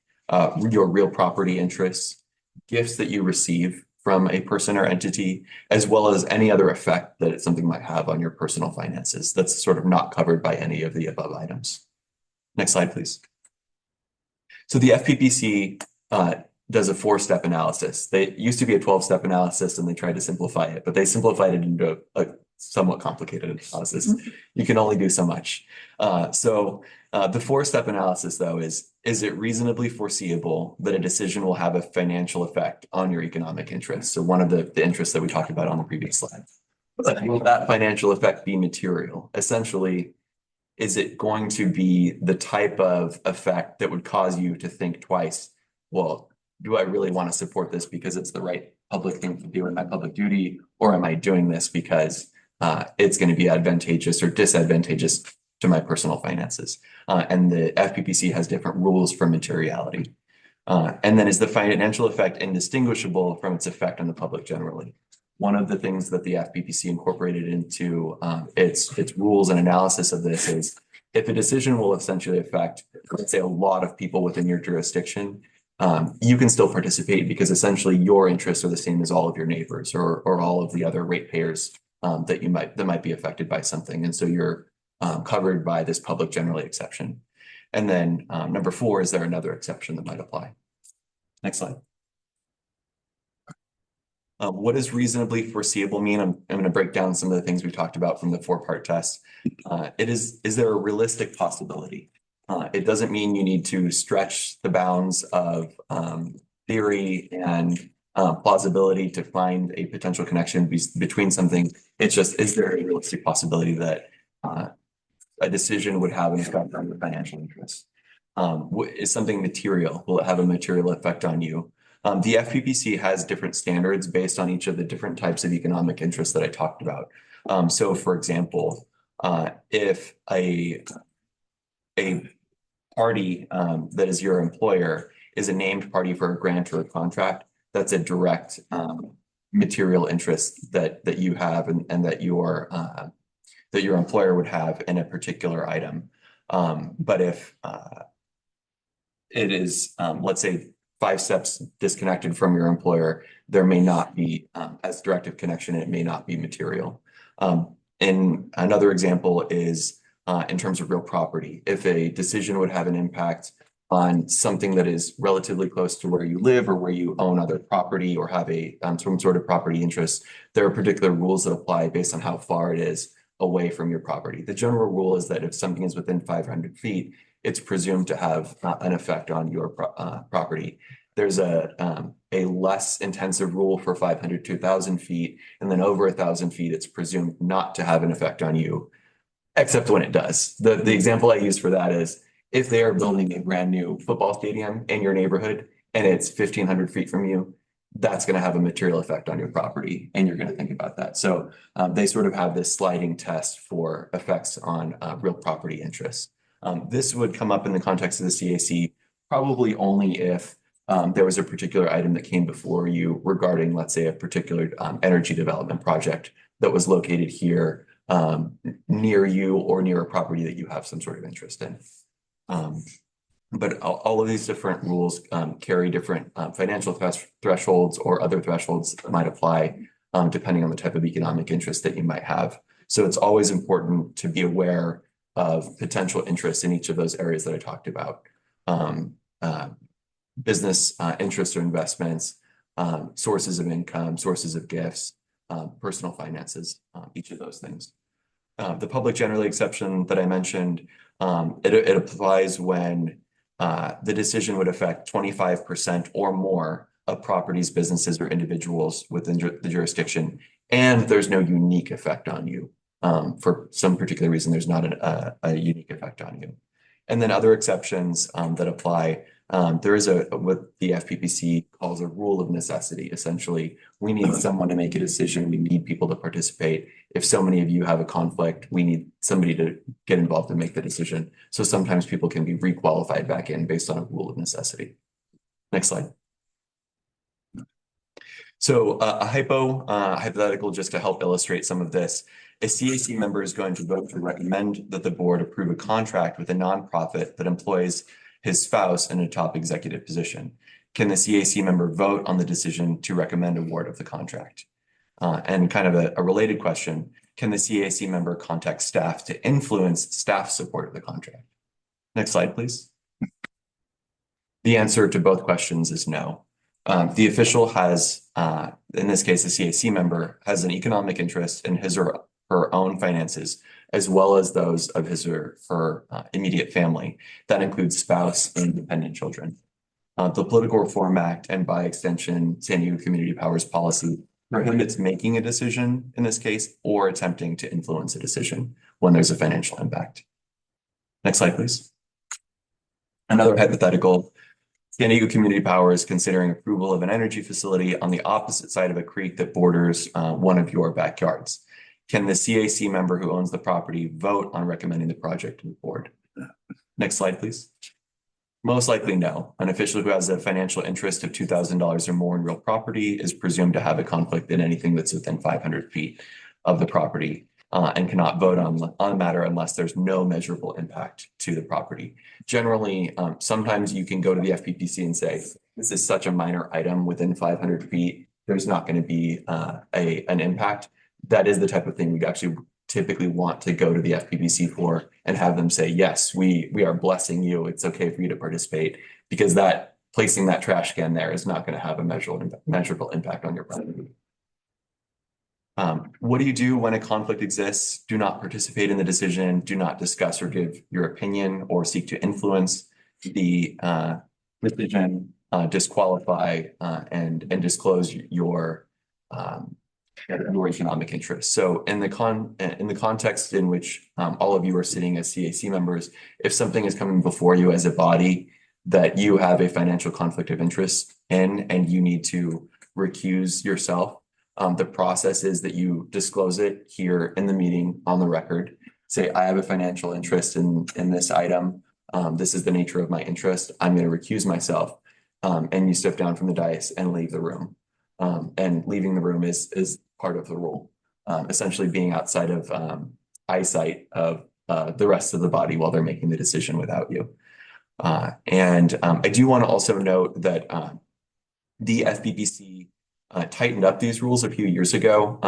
your real property interests, gifts that you receive from a person or entity, as well as any other effect that something might have on your personal finances that's sort of not covered by any of the above items. Next slide, please. So the FPPC does a 4-step analysis. They used to be a 12-step analysis and they tried to simplify it, but they simplified it into a somewhat complicated analysis. You can only do so much. The 4-step analysis, though, is it reasonably foreseeable that a decision will have a financial effect on your economic interests? So one of the interests that we talked about on the previous slide. Will that financial effect be material? Essentially, is it going to be the type of effect that would cause you to think twice, well, do I really want to support this because it's the right public thing to do in my public duty, or am I doing this because it's going to be advantageous or disadvantageous to my personal finances? And the FPPC has different rules for materiality. And then is the financial effect indistinguishable from its effect on the public generally? One of the things that the FPPC incorporated into its rules and analysis of this is if a decision will essentially affect, let's say, a lot of people within your jurisdiction, you can still participate because essentially your interests are the same as all of your neighbors or all of the other ratepayers that might be affected by something. And so you're covered by this public generally exception. And then number 4, is there another exception that might apply? Next slide. What does reasonably foreseeable mean? I'm going to break down some of the things we talked about from the 4-part test. Is there a realistic possibility? It doesn't mean you need to stretch the bounds of theory and plausibility to find a potential connection between something. It's just, is there a realistic possibility that a decision would have an effect on your financial interests? Is something material? Will it have a material effect on you? The FPPC has different standards based on each of the different types of economic interests that I talked about. So for example, if a party that is your employer is a named party for a grant or a contract, that's a direct material interest that you have and that your employer would have in a particular item. But if it is, let's say, 5 steps disconnected from your employer, there may not be as direct of connection, and it may not be material. And another example is in terms of real property. If a decision would have an impact on something that is relatively close to where you live or where you own other property or have a some sort of property interest, there are particular rules that apply based on how far it is away from your property. The general rule is that if something is within 500 feet, it's presumed to have an effect on your property. There's a less intensive rule for 500 to 1,000 feet, and then over 1,000 feet, it's presumed not to have an effect on you, except when it does. The example I use for that is if they are building a brand new football stadium in your neighborhood and it's 1,500 feet from you, that's going to have a material effect on your property, and you're going to think about that. So they sort of have this sliding test for effects on real property interests. This would come up in the context of the CAC probably only if there was a particular item that came before you regarding, let's say, a particular energy development project that was located here near you or near a property that you have some sort of interest in. But all of these different rules carry different financial thresholds or other thresholds that might apply depending on the type of economic interest that you might have. So it's always important to be aware of potential interests in each of those areas that I talked about. Business interests or investments, sources of income, sources of gifts, personal finances, each of those things. The public generally exception that I mentioned, it applies when the decision would affect 25% or more of properties, businesses, or individuals within the jurisdiction, and there's no unique effect on you. For some particular reason, there's not a unique effect on you. And then other exceptions that apply, there is what the FPPC calls a rule of necessity. Essentially, we need someone to make a decision. We need people to participate. If so many of you have a conflict, we need somebody to get involved and make the decision. So sometimes people can be requalified back in based on a rule of necessity. Next slide. So a hypothetical just to help illustrate some of this. A CAC member is going to vote to recommend that the board approve a contract with a nonprofit that employs his spouse in a top executive position. Can the CAC member vote on the decision to recommend award of the contract? And kind of a related question, can the CAC member contact staff to influence staff support of the contract? Next slide, please. The answer to both questions is no. The official has, in this case, the CAC member has an economic interest in his or her own finances, as well as those of his or her immediate family. That includes spouse and dependent children. The Political Reform Act, and by extension, San Diego Community Powers Policy, prohibits making a decision in this case or attempting to influence a decision when there's a financial impact. Next slide, please. Another hypothetical. San Diego Community Power is considering approval of an energy facility on the opposite side of a creek that borders one of your backyards. Can the CAC member who owns the property vote on recommending the project to the board? Next slide, please. Most likely no. An official who has a financial interest of $2,000 or more in real property is presumed to have a conflict in anything that's within 500 feet of the property and cannot vote on the matter unless there's no measurable impact to the property. Generally, sometimes you can go to the FPPC and say, this is such a minor item within 500 feet, there's not going to be an impact. That is the type of thing we'd actually typically want to go to the FPPC for and have them say, yes, we are blessing you. It's okay for you to participate, because that placing that trash can there is not going to have a measurable impact on your property. What do you do when a conflict exists? Do not participate in the decision. Do not discuss or give your opinion or seek to influence the decision. Disqualify and disclose your economic interests. So in the context in which all of you are sitting as CAC members, if something is coming before you as a body that you have a financial conflict of interest in and you need to recuse yourself, the process is that you disclose it here in the meeting on the record. Say, I have a financial interest in this item. This is the nature of my interest. I'm going to recuse myself. And you step down from the dais and leave the room. And leaving the room is part of the rule. Essentially being outside of eyesight of the rest of the body while they're making the decision without you. And I do want to also note that the FPPC tightened up these rules a few years ago.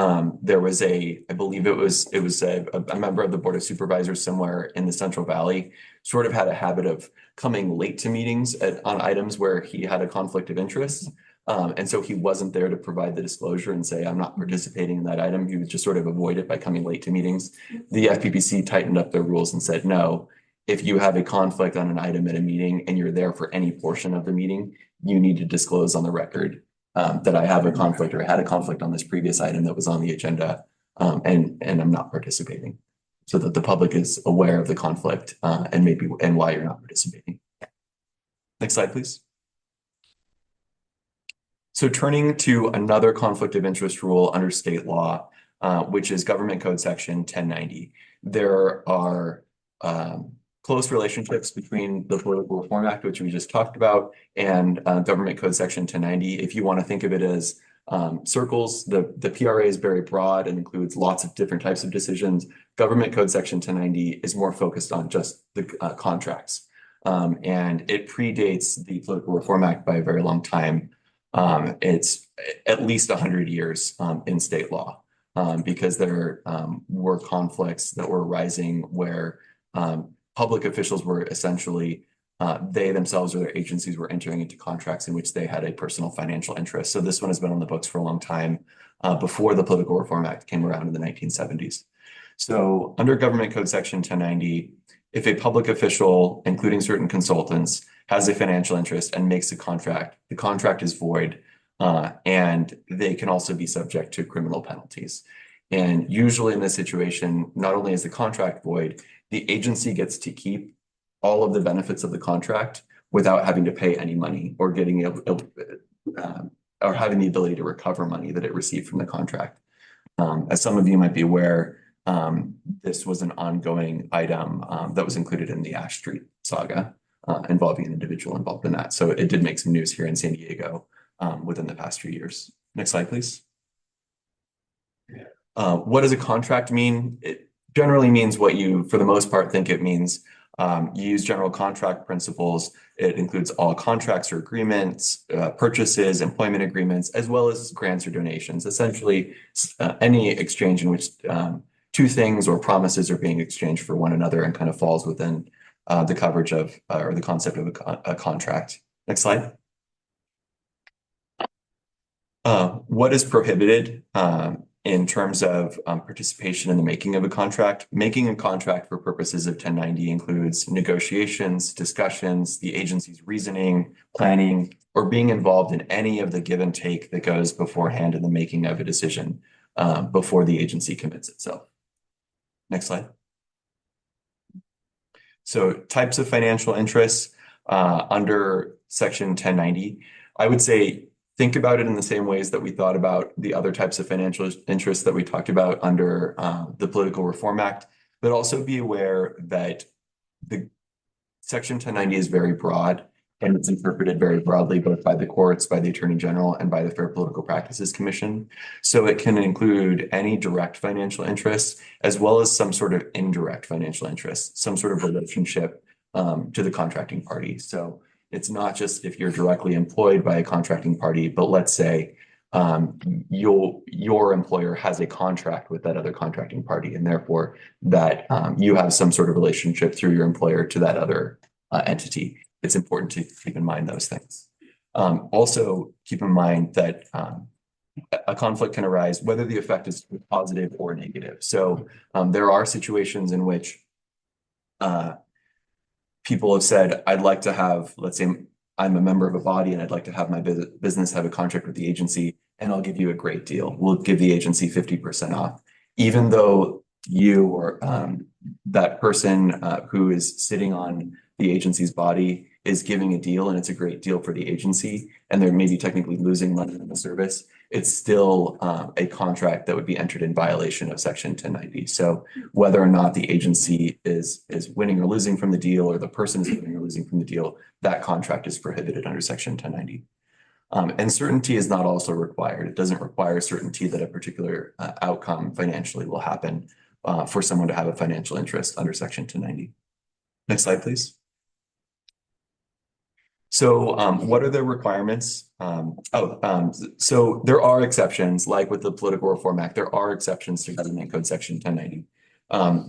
There was I believe it was a member of the Board of Supervisors somewhere in the Central Valley sort of had a habit of coming late to meetings on items where he had a conflict of interest. And so he wasn't there to provide the disclosure and say, I'm not participating in that item. He would just sort of avoid it by coming late to meetings. The FPPC tightened up their rules and said, no, if you have a conflict on an item at a meeting and you're there for any portion of the meeting, you need to disclose on the record that I have a conflict or had a conflict on this previous item that was on the agenda and I'm not participating, so that the public is aware of the conflict and why you're not participating. Next slide, please. So turning to another conflict of interest rule under state law, which is Government Code Section 1090. There are close relationships between the Political Reform Act, which we just talked about, and Government Code Section 1090. If you want to think of it as circles, the PRA is very broad and includes lots of different types of decisions. Government Code Section 1090 is more focused on just the contracts. And it predates the Political Reform Act by a very long time. It's at least 100 years in state law because there were conflicts that were arising where public officials were essentially, they themselves or their agencies were entering into contracts in which they had a personal financial interest. So this one has been on the books for a long time before the Political Reform Act came around in the 1970s. So under Government Code Section 1090, if a public official, including certain consultants, has a financial interest and makes a contract, the contract is void, and they can also be subject to criminal penalties. And usually in this situation, not only is the contract void, the agency gets to keep all of the benefits of the contract without having to pay any money or getting or having the ability to recover money that it received from the contract. As some of you might be aware, this was an ongoing item that was included in the Ash Street saga involving an individual involved in that. So it did make some news here in San Diego within the past few years. Next slide, please. What does a contract mean? It generally means what you, for the most part, think it means. You use general contract principles. It includes all contracts or agreements, purchases, employment agreements, as well as grants or donations. Essentially, any exchange in which two things or promises are being exchanged for one another and kind of falls within the coverage of or the concept of a contract. Next slide. What is prohibited in terms of participation in the making of a contract? Making a contract for purposes of 1090 includes negotiations, discussions, the agency's reasoning, planning, or being involved in any of the give and take that goes beforehand in the making of a decision before the agency commits itself. Next slide. So types of financial interests under Section 1090, I would say think about it in the same ways that we thought about the other types of financial interests that we talked about under the Political Reform Act, but also be aware that the Section 1090 is very broad and it's interpreted very broadly, both by the courts, by the Attorney General, and by the Fair Political Practices Commission. So it can include any direct financial interests, as well as some sort of indirect financial interests, some sort of relationship to the contracting party. So it's not just if you're directly employed by a contracting party, but let's say your employer has a contract with that other contracting party, and therefore that you have some sort of relationship through your employer to that other entity. It's important to keep in mind those things. Also, keep in mind that a conflict can arise whether the effect is positive or negative. So there are situations in which people have said, I'd like to have, let's say I'm a member of a body and I'd like to have my business have a contract with the agency, and I'll give you a great deal. We'll give the agency 50% off. Even though you or that person who is sitting on the agency's body is giving a deal and it's a great deal for the agency, and they're maybe technically losing money in the service, it's still a contract that would be entered in violation of Section 1090. So whether or not the agency is winning or losing from the deal, or the person is winning or losing from the deal, that contract is prohibited under Section 1090. And certainty is not also required. It doesn't require certainty that a particular outcome financially will happen for someone to have a financial interest under Section 1090. Next slide, please. So what are the requirements? So there are exceptions, like with the Political Reform Act, there are exceptions to Government Code Section 1090.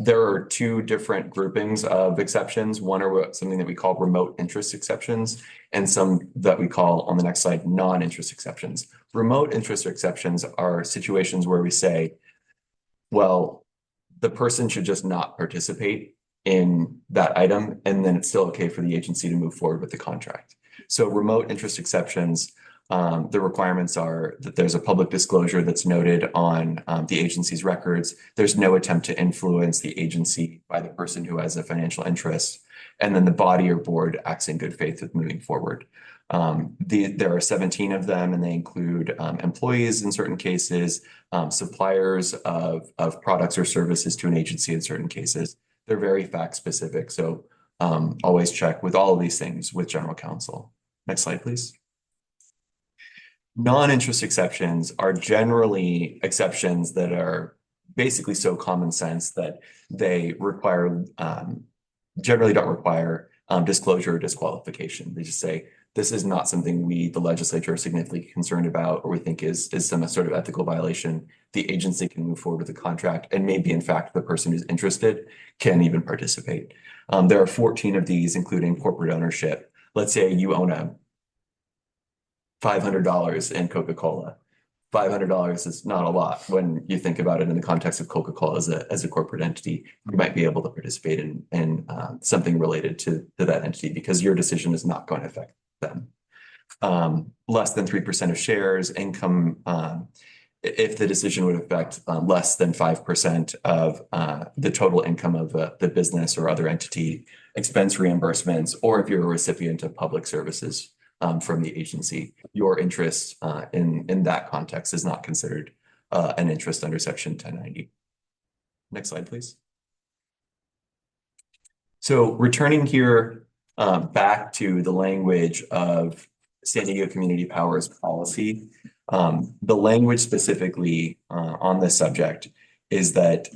There are two different groupings of exceptions. One are something that we call remote interest exceptions, and some that we call, on the next slide, non-interest exceptions. Remote interest exceptions are situations where we say, well, the person should just not participate in that item, and then it's still okay for the agency to move forward with the contract. So remote interest exceptions, the requirements are that there's a public disclosure that's noted on the agency's records. There's no attempt to influence the agency by the person who has a financial interest, and then the body or board acts in good faith with moving forward. There are 17 of them, and they include employees in certain cases, suppliers of products or services to an agency in certain cases. They're very fact specific, so always check with all of these things with general counsel. Next slide, please. Non-interest exceptions are generally exceptions that are basically so common sense that they require, generally don't require disclosure or disqualification. They just say, this is not something we, the legislature, are significantly concerned about, or we think is some sort of ethical violation. The agency can move forward with the contract, and maybe, in fact, the person who's interested can even participate. There are 14 of these, including corporate ownership. Let's say you own a $500 in Coca-Cola. $500 is not a lot when you think about it in the context of Coca-Cola as a corporate entity. You might be able to participate in something related to that entity because your decision is not going to affect them. Less than 3% of shares, income, if the decision would affect less than 5% of the total income of the business or other entity, expense reimbursements, or if you're a recipient of public services from the agency, your interest in that context is not considered an interest under Section 1090. Next slide, please. So returning here back to the language of San Diego Community Power's policy, The language specifically on this subject is that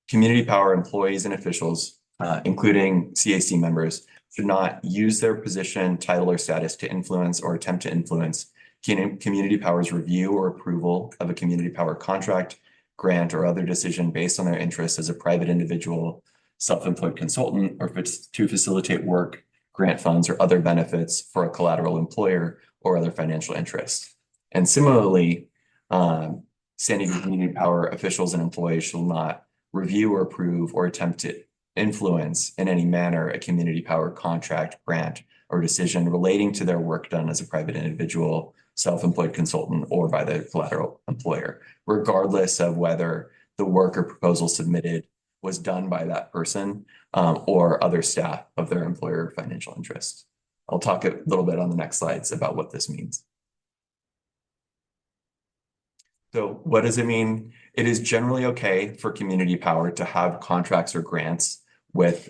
community power employees and officials, including CAC members, should not use their position, title, or status to influence or attempt to influence community power's review or approval of a community power contract, grant, or other decision based on their interests as a private individual, self-employed consultant, or if it's to facilitate work, grant funds, or other benefits for a collateral employer or other financial interests. And similarly, San Diego Community Power officials and employees shall not review or approve or attempt to influence in any manner a community power contract, grant, or decision relating to their work done as a private individual, self-employed consultant, or by the collateral employer, regardless of whether the work or proposal submitted was done by that person or other staff of their employer financial interests. I'll talk a little bit on the next slides about what this means. So what does it mean? It is generally okay for community power to have contracts or grants with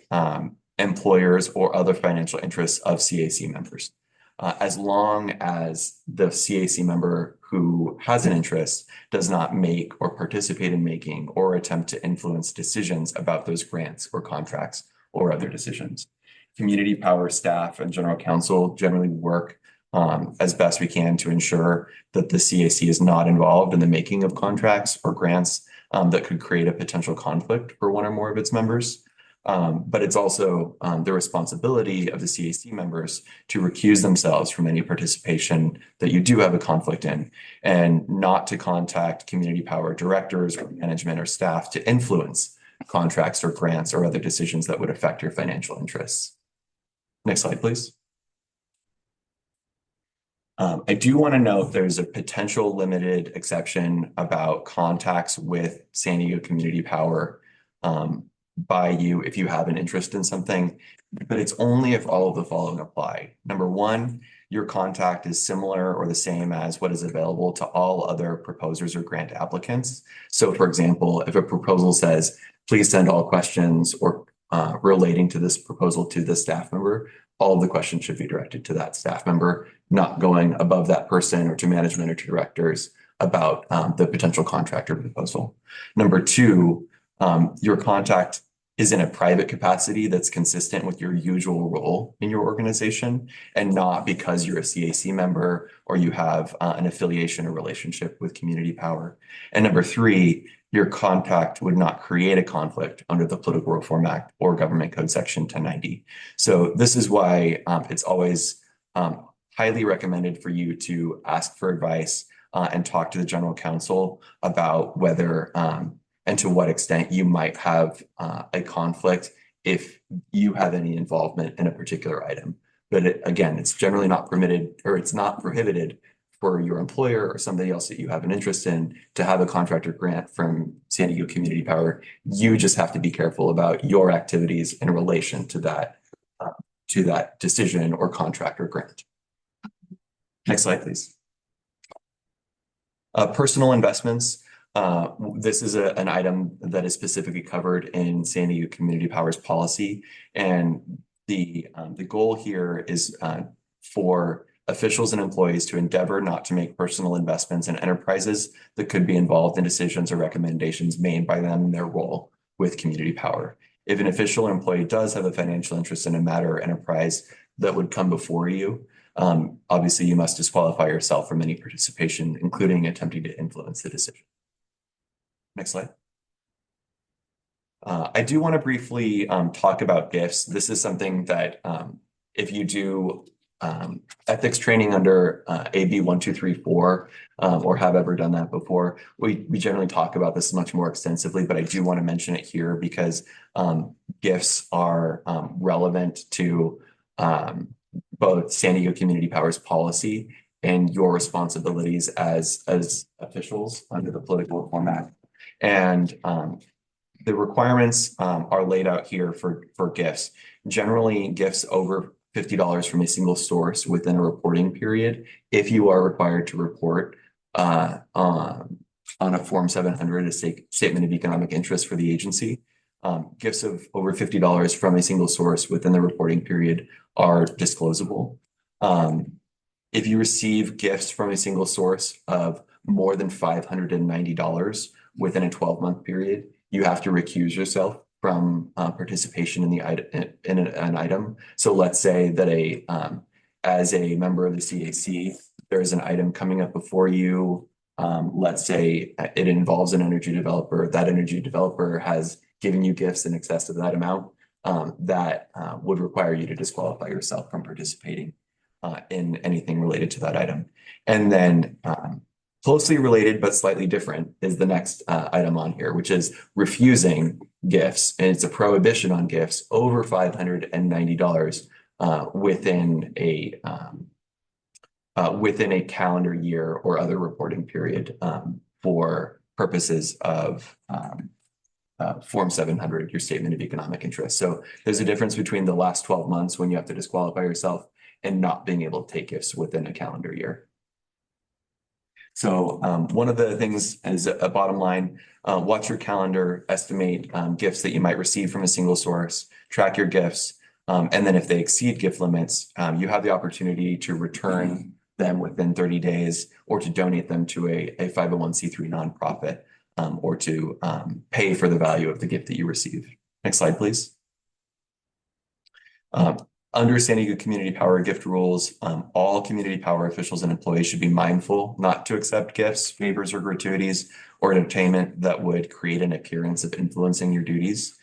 employers or other financial interests of CAC members, as long as the CAC member who has an interest does not make or participate in making or attempt to influence decisions about those grants or contracts or other decisions. Community power staff and general counsel generally work as best we can to ensure that the CAC is not involved in the making of contracts or grants that could create a potential conflict for one or more of its members. But it's also the responsibility of the CAC members to recuse themselves from any participation that you do have a conflict in, and not to contact community power directors or management or staff to influence contracts or grants or other decisions that would affect your financial interests. Next slide, please. I do want to note there's a potential limited exception about contacts with San Diego Community Power by you if you have an interest in something, but it's only if all of the following apply. Number one, your contact is similar or the same as what is available to all other proposers or grant applicants. So for example, if a proposal says, please send all questions or relating to this proposal to the staff member, all of the questions should be directed to that staff member, not going above that person or to management or to directors about the potential contract or proposal. Number two, your contact is in a private capacity that's consistent with your usual role in your organization, and not because you're a CAC member or you have an affiliation or relationship with Community Power. And number three, your contact would not create a conflict under the Political Reform Act or Government Code Section 1090. So this is why it's always highly recommended for you to ask for advice and talk to the general counsel about whether and to what extent you might have a conflict if you have any involvement in a particular item. But again, it's generally not permitted, or it's not prohibited for your employer or somebody else that you have an interest in to have a contract or grant from San Diego Community Power. You just have to be careful about your activities in relation to that decision or contract or grant. Next slide, please. Personal investments. This is an item that is specifically covered in San Diego Community Power's policy, and the goal here is for officials and employees to endeavor not to make personal investments in enterprises that could be involved in decisions or recommendations made by them in their role with Community Power. If an official or employee does have a financial interest in a matter or enterprise that would come before you, obviously you must disqualify yourself from any participation, including attempting to influence the decision. Next slide. I do want to briefly talk about gifts. This is something that if you do ethics training under AB 1234 or have ever done that before, we generally talk about this much more extensively, but I do want to mention it here because gifts are relevant to both San Diego Community Power's policy and your responsibilities as officials under the Political Reform Act. And the requirements are laid out here for gifts. Generally, gifts over $50 from a single source within a reporting period, if you are required to report on a Form 700, a statement of economic interest for the agency. Gifts of over $50 from a single source within the reporting period are disclosable. If you receive gifts from a single source of more than $590 within a 12-month period, you have to recuse yourself from participation in the an item. So let's say that as a member of the CAC, there's an item coming up before you. Let's say it involves an energy developer. That energy developer has given you gifts in excess of that amount. That would require you to disqualify yourself from participating in anything related to that item. And then closely related but slightly different is the next item on here, which is refusing gifts. And it's a prohibition on gifts over $590 within a calendar year or other reporting period for purposes of Form 700, your statement of economic interest. So there's a difference between the last 12 months when you have to disqualify yourself and not being able to take gifts within a calendar year. So one of the things as a bottom line, watch your calendar, estimate gifts that you might receive from a single source, track your gifts, and then if they exceed gift limits, you have the opportunity to return them within 30 days or to donate them to a 501c3 nonprofit or to pay for the value of the gift that you receive. Next slide, please. Understanding of community power gift rules, all community power officials and employees should be mindful not to accept gifts, favors, or gratuities or entertainment that would create an appearance of influencing your duties.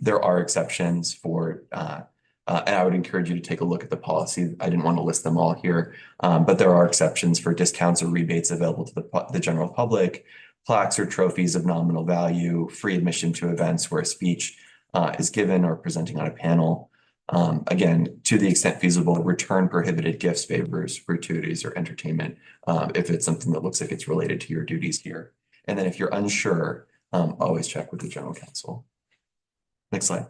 There are exceptions for, and I would encourage you to take a look at the policy. I didn't want to list them all here, but there are exceptions for discounts or rebates available to the general public, plaques or trophies of nominal value, free admission to events where a speech is given or presenting on a panel. Again, to the extent feasible, return prohibited gifts, favors, gratuities, or entertainment if it's something that looks like it's related to your duties here. And then if you're unsure, always check with the general counsel. Next slide.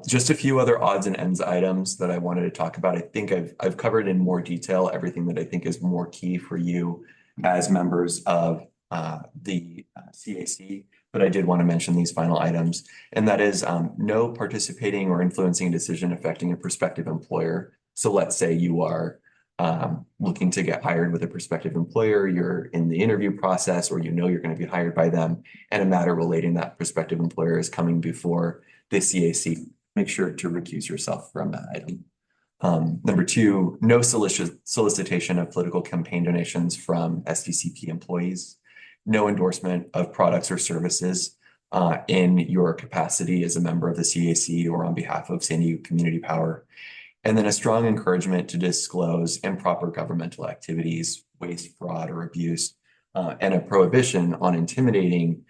Just a few other odds and ends items that I wanted to talk about. I think I've covered in more detail everything that I think is more key for you as members of the CAC, but I did want to mention these final items, and that is no participating or influencing a decision affecting a prospective employer. So let's say you are looking to get hired with a prospective employer, you're in the interview process, or you know you're going to be hired by them, and a matter relating that prospective employer is coming before the CAC, make sure to recuse yourself from that item. Number two, no solicitation of political campaign donations from SDCP employees, no endorsement of products or services in your capacity as a member of the CAC or on behalf of San Diego Community Power, and then a strong encouragement to disclose improper governmental activities, waste, fraud, or abuse, and a prohibition on intimidating,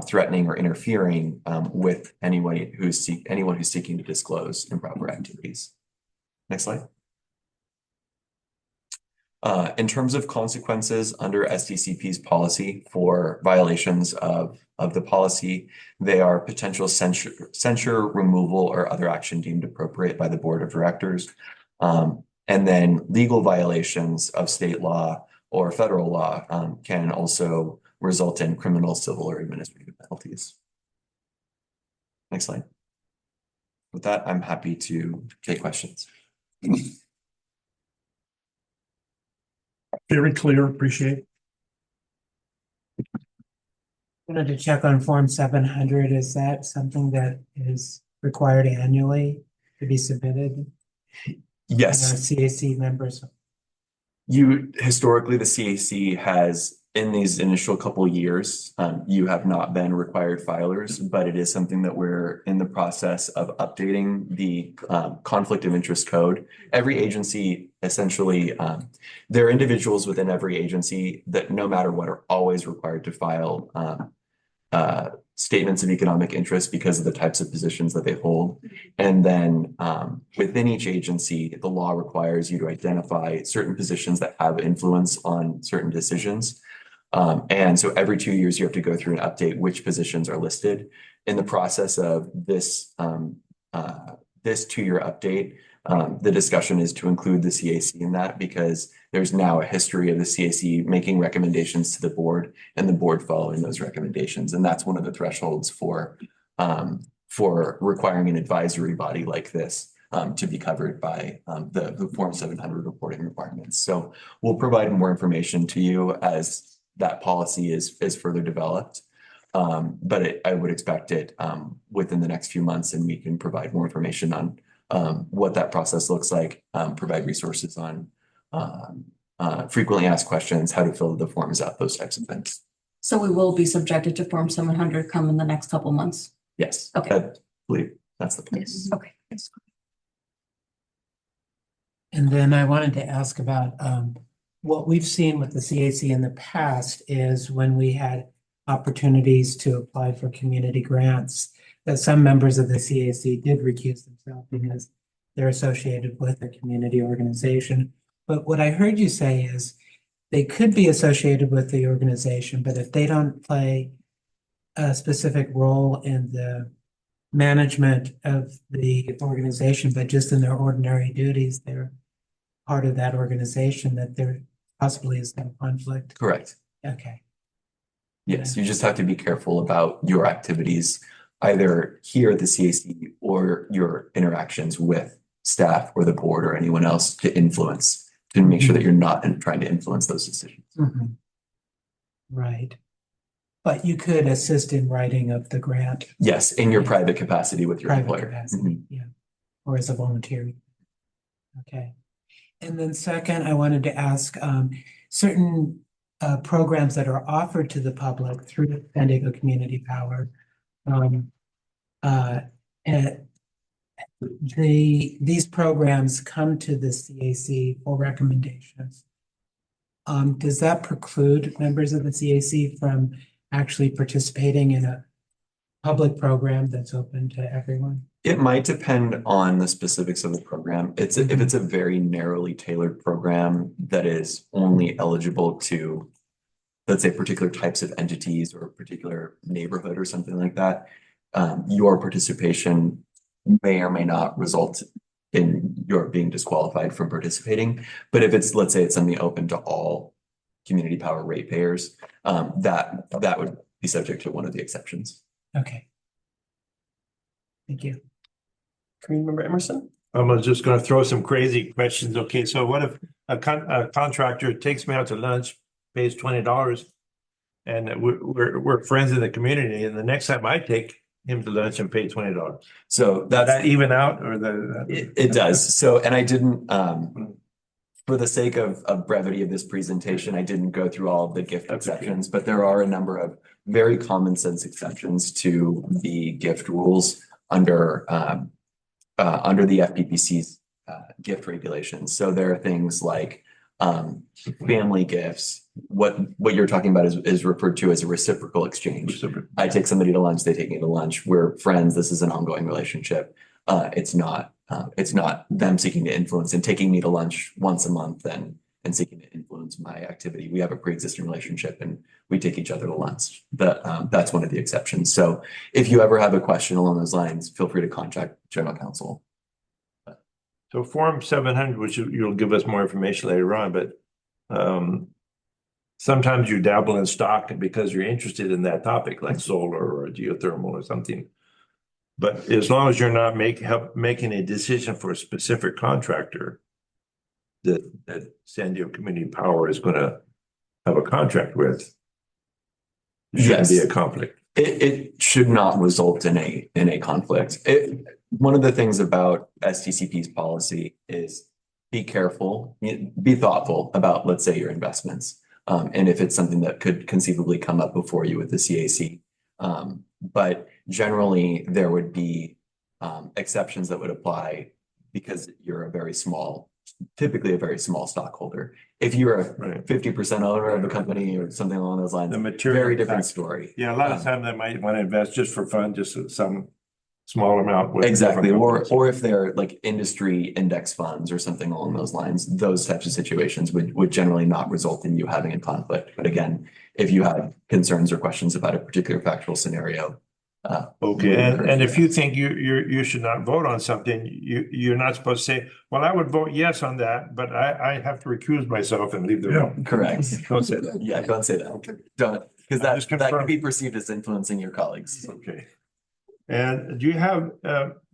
threatening, or interfering with anyone who's seeking to disclose improper activities. Next slide. In terms of consequences under SDCP's policy for violations of the policy, they are potential censure, removal, or other action deemed appropriate by the board of directors. And then legal violations of state law or federal law can also result in criminal, civil, or administrative penalties. Next slide. With that, I'm happy to take questions. Very clear, appreciate. Wanted to check on Form 700. Is that something that is required annually to be submitted? Yes. CAC members. Historically, the CAC has, in these initial couple years, you have not been required filers, but it is something that we're in the process of updating the conflict of interest code. Every agency, essentially, there are individuals within every agency that no matter what are always required to file statements of economic interest because of the types of positions that they hold. And then within each agency, the law requires you to identify certain positions that have influence on certain decisions. And so every 2 years, you have to go through and update which positions are listed. In the process of this 2-year update, the discussion is to include the CAC in that because there's now a history of the CAC making recommendations to the board and the board following those recommendations. And that's one of the thresholds for requiring an advisory body like this to be covered by the Form 700 reporting requirements. So we'll provide more information to you as that policy is further developed. But I would expect it within the next few months, and we can provide more information on what that process looks like, provide resources on frequently asked questions, how to fill the forms out, those types of things. So we will be subjected to Form 700 come in the next couple months. Yes. Okay. I believe that's the plan. Okay. And then I wanted to ask about what we've seen with the CAC in the past is when we had opportunities to apply for community grants, that some members of the CAC did recuse themselves because they're associated with a community organization. But what I heard you say is they could be associated with the organization, but if they don't play a specific role in the management of the organization, but just in their ordinary duties, they're part of that organization, that there possibly is no conflict. Correct. Okay. Yes, you just have to be careful about your activities, either here at the CAC or your interactions with staff or the board or anyone else to make sure that you're not trying to influence those decisions. Mhm. Right. But you could assist in writing of the grant. Yes, in your private capacity with your Private employer. capacity, yeah, or as a volunteer. Okay. And then second, I wanted to ask, certain programs that are offered to the public through San Diego Community Power. And these programs come to the CAC for recommendations. Does that preclude members of the CAC from actually participating in a public program that's open to everyone? It might depend on the specifics of the program. If it's a very narrowly tailored program that is only eligible to, let's say, particular types of entities or a particular neighborhood or something like that, your participation may or may not result in your being disqualified from participating. But if it's, let's say it's something open to all community power ratepayers, that would be subject to one of the exceptions. Okay. Thank you. Community Member Emerson? I was just gonna throw some crazy questions. Okay, so what if a contractor takes me out to lunch, pays $20, and we're friends in the community, and the next time I take him to lunch and pay $20? So Does that that's, even out or it does. So, and I didn't, for the sake of brevity of this presentation, I didn't go through all of the gift exceptions, but there are a number of very common sense exceptions to the gift rules under the FPPC's gift regulations. So there are things like family gifts. What you're talking about is referred to as a reciprocal exchange. I take somebody to lunch, they take me to lunch. We're friends. This is an ongoing relationship. It's not them seeking to influence and taking me to lunch once a month and seeking to influence my activity. We have a pre-existing relationship and we take each other to lunch. That's one of the exceptions. So if you ever have a question along those lines, feel free to contact General Counsel. So Form 700, which you'll give us more information later on, but sometimes you dabble in stock because you're interested in that topic, like solar or geothermal or something. But as long as you're not making a decision for a specific contractor that San Diego Community Power is going to have a contract with, there shouldn't be a conflict. It should not result in a conflict. One of the things about SDCP's policy is be careful, be thoughtful about, let's say, your investments. And if it's something that could conceivably come up before you with the CAC. But generally, there would be exceptions that would apply because you're typically a very small stockholder. If you're a 50% owner of a company or something along those lines, very different story. Yeah, a lot of times they might want to invest just for fun, just some small amount. Exactly, or if they're like industry index funds or something along those lines, those types of situations would generally not result in you having a conflict. But again, if you have concerns or questions about a particular factual scenario. Okay, and if you think you should not vote on something, you're not supposed to say, well, I would vote yes on that, but I have to recuse myself and leave the room. Correct. Don't say that. Yeah, don't say that. Don't, because that could be perceived as influencing your colleagues. Okay. And do you have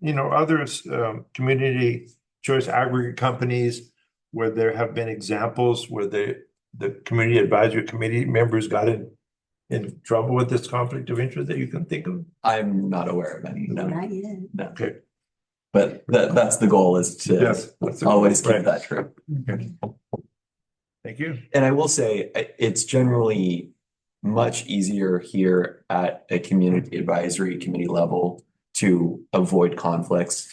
others, community choice aggregate companies where there have been examples where the community advisory committee members got in trouble with this conflict of interest that you can think of? I'm not aware of any, no. Not yet. No. Okay. But that's the goal, is to Yes. that's a- always keep right. that true. Thank you. And I will say, it's generally much easier here at a community advisory committee level to avoid conflicts.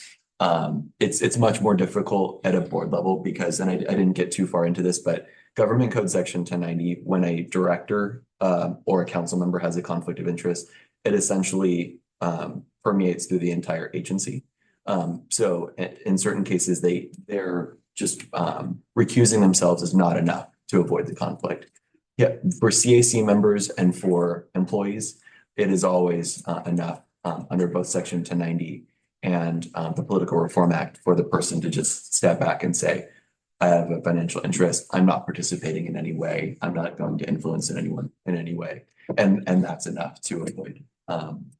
It's much more difficult at a board level because, and I didn't get too far into this, but Government Code Section 1090, when a director or a council member has a conflict of interest, it essentially permeates through the entire agency. So in certain cases, they're just recusing themselves is not enough to avoid the conflict. Yeah, for CAC members and for employees, it is always enough under both Section 1090 and the Political Reform Act for the person to just step back and say, I have a financial interest. I'm not participating in any way. I'm not going to influence anyone in any way. And that's enough to avoid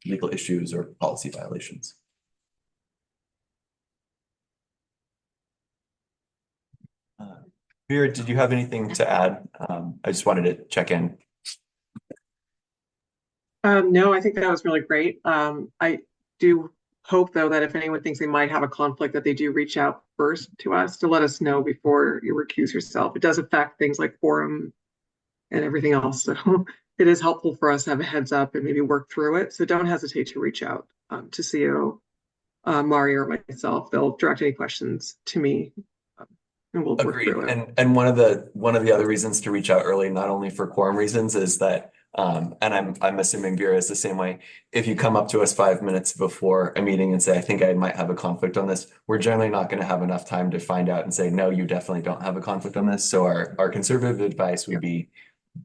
legal issues or policy violations. Vera, did you have anything to add? I just wanted to check in. No, I think that was really great. I do hope, though, that if anyone thinks they might have a conflict, that they do reach out first to us to let us know before you recuse yourself. It does affect things like quorum and everything else. So it is helpful for us to have a heads up and maybe work through it. So don't hesitate to reach out to CEO Mari or myself. They'll direct any questions to me. And we'll work Agreed. through it. And one of the other reasons to reach out early, not only for quorum reasons, is that and I'm assuming Vera is the same way. If you come up to us 5 minutes before a meeting and say, I think I might have a conflict on this, we're generally not going to have enough time to find out and say, no, you definitely don't have a conflict on this. So our conservative advice would be,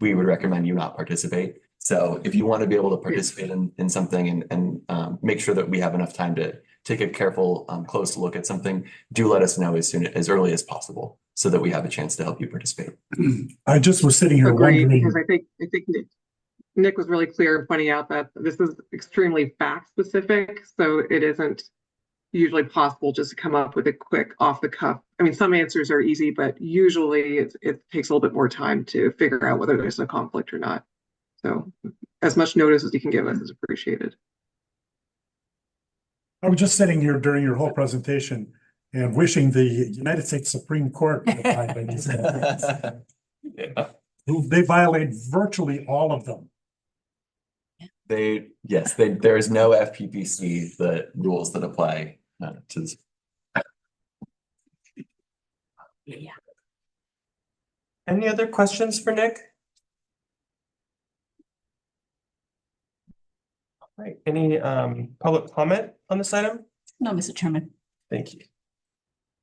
we would recommend you not participate. So if you want to be able to participate in something and make sure that we have enough time to take a careful, close look at something, do let us know as early as possible so that we have a chance to help you participate. I just was sitting here Agreed, wondering. because I think Nick was really clear in pointing out that this is extremely fact specific, so it isn't usually possible just to come up with a quick off the cuff. I mean, some answers are easy, but usually it takes a little bit more time to figure out whether there's a conflict or not. So as much notice as you can give us is appreciated. I was just sitting here during your whole presentation and wishing the United States Supreme Court would abide by these things. Yeah. They violate virtually all of them. There is no FPPC, the rules that apply to this. Yeah. Any other questions for Nick? All right, any public comment on this item? No, Mr. Chairman. Thank you.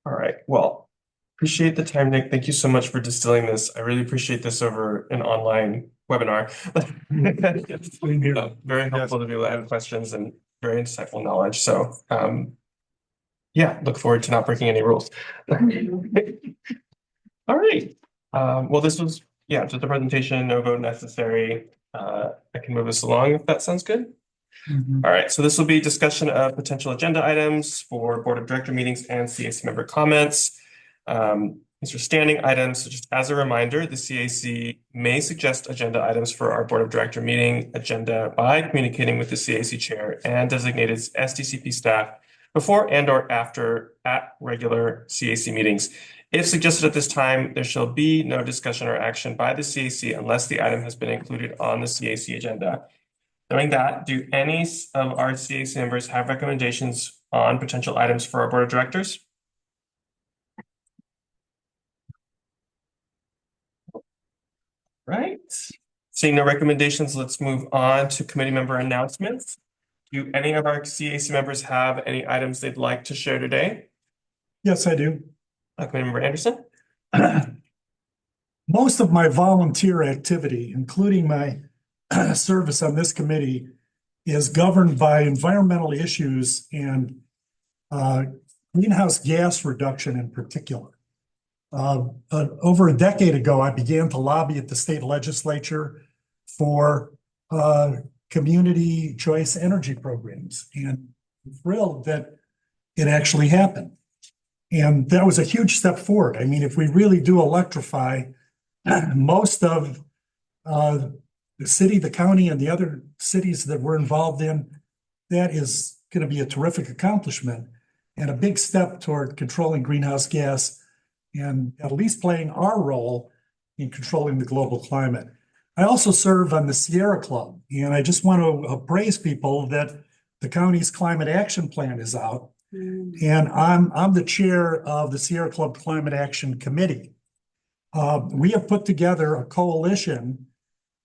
All right, well, appreciate the time, Nick. Thank you so much for distilling this. I really appreciate this over an online webinar. Very helpful to be able to ask questions and very insightful knowledge. So yeah, look forward to not breaking any rules. All right. Well, this was, just a presentation, no vote necessary. I can move us along if that sounds good. All right, so this will be discussion of potential agenda items for Board of Director meetings and CAC member comments. These are standing items, so just as a reminder, the CAC may suggest agenda items for our Board of Director meeting agenda by communicating with the CAC chair and designated SDCP staff before and or after at regular CAC meetings. If suggested at this time, there shall be no discussion or action by the CAC unless the item has been included on the CAC agenda. Knowing that, do any of our CAC members have recommendations on potential items for our Board of Directors? Right. Seeing no recommendations, let's move on to committee member announcements. Do any of our CAC members have any items they'd like to share today? Yes, I do. Committee member Anderson? Most of my volunteer activity, including my service on this committee, is governed by environmental issues and greenhouse gas reduction in particular. Over a decade ago, I began to lobby at the state legislature for community choice energy programs, and I'm thrilled that it actually happened. And that was a huge step forward. I mean, if we really do electrify most of the city, the county, and the other cities that we're involved in, that is going to be a terrific accomplishment and a big step toward controlling greenhouse gas and at least playing our role in controlling the global climate. I also serve on the Sierra Club, and I just want to appraise people that the county's climate action plan is out. And I'm the chair of the Sierra Club Climate Action Committee. We have put together a coalition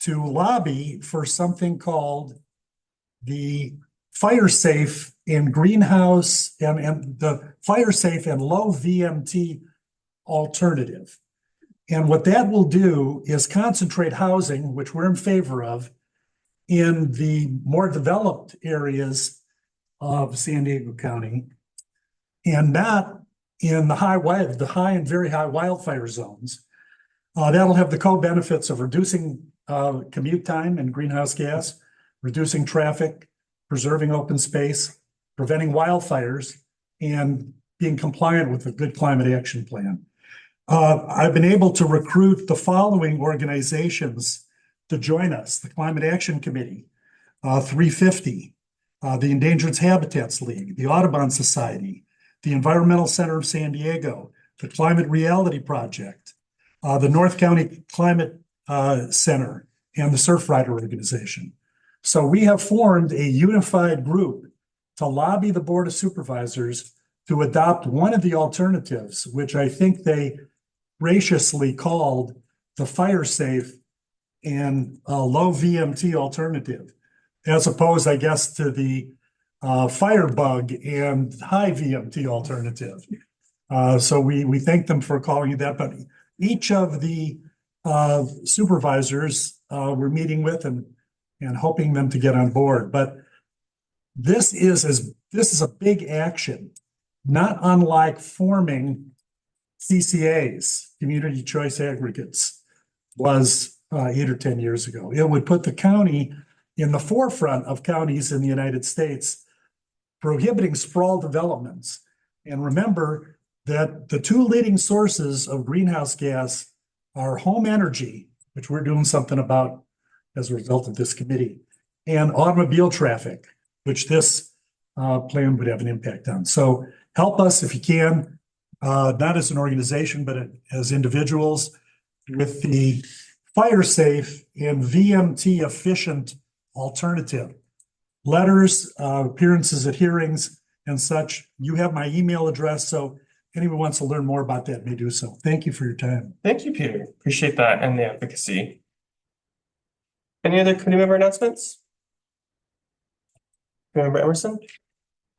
to lobby for something called the fire safe and greenhouse and the fire safe and low VMT alternative. And what that will do is concentrate housing, which we're in favor of, in the more developed areas of San Diego County, and not in the high and very high wildfire zones. That'll have the co-benefits of reducing commute time and greenhouse gas, reducing traffic, preserving open space, preventing wildfires, and being compliant with a good climate action plan. I've been able to recruit the following organizations to join us: the Climate Action Committee, 350, the Endangered Habitats League, the Audubon Society, the Environmental Center of San Diego, the Climate Reality Project, the North County Climate Center, and the Surfrider Organization. So we have formed a unified group to lobby the Board of Supervisors to adopt one of the alternatives, which I think they graciously called the fire safe and low VMT alternative, as opposed, I guess, to the firebug and high VMT alternative. So we thank them for calling it that, but each of the supervisors we're meeting with and hoping them to get on board. But this is a big action, not unlike forming CCAs, community choice aggregates, was 8 or 10 years ago. It would put the county in the forefront of counties in the United States, prohibiting sprawl developments. And remember that the two leading sources of greenhouse gas are home energy, which we're doing something about as a result of this committee, and automobile traffic, which this plan would have an impact on. So help us if you can, not as an organization, but as individuals, with the fire safe and VMT efficient alternative. Letters, appearances at hearings and such. You have my email address, so anyone wants to learn more about that may do so. Thank you for your time. Thank you, Peter. Appreciate that and the advocacy. Any other committee member announcements? Member Emerson?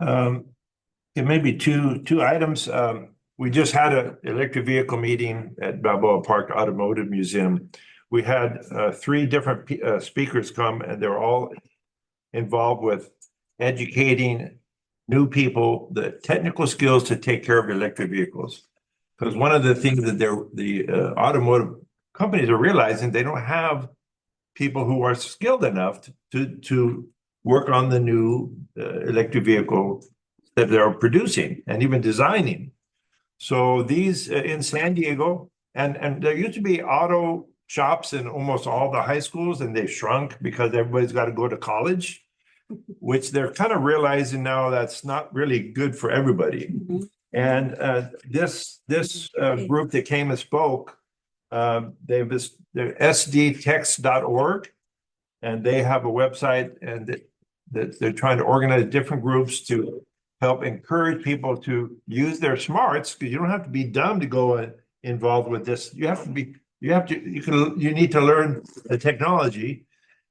It may be two items. We just had an electric vehicle meeting at Balboa Park Automotive Museum. We had 3 different speakers come, and they're all involved with educating new people the technical skills to take care of electric vehicles. Because one of the things that the automotive companies are realizing, they don't have people who are skilled enough to work on the new electric vehicle that they're producing and even designing. So these in San Diego, and there used to be auto shops in almost all the high schools, and they've shrunk because everybody's got to go to college, which they're kind of realizing now that's not really good for everybody. Mm-hmm. And this group that came and spoke, they're sdtext.org, and they have a website, and that they're trying to organize different groups to help encourage people to use their smarts, because you don't have to be dumb to go involved with this. You need to learn the technology,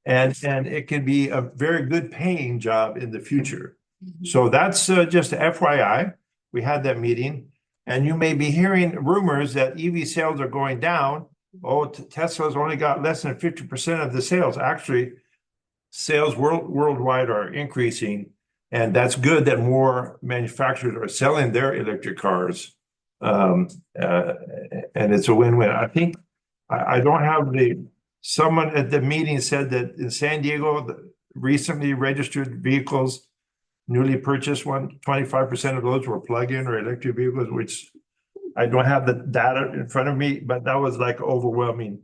and it can be a very good paying job in the future. So that's just FYI. We had that meeting, and you may be hearing rumors that EV sales are going down. Oh, Tesla's only got less than 50% of the sales. Actually, sales worldwide are increasing, and that's good that more manufacturers are selling their electric cars. And it's a win-win. I think I don't have someone at the meeting said that in San Diego, the recently registered vehicles, newly purchased one, 25% of those were plug-in or electric vehicles, which I don't have the data in front of me, but that was like overwhelming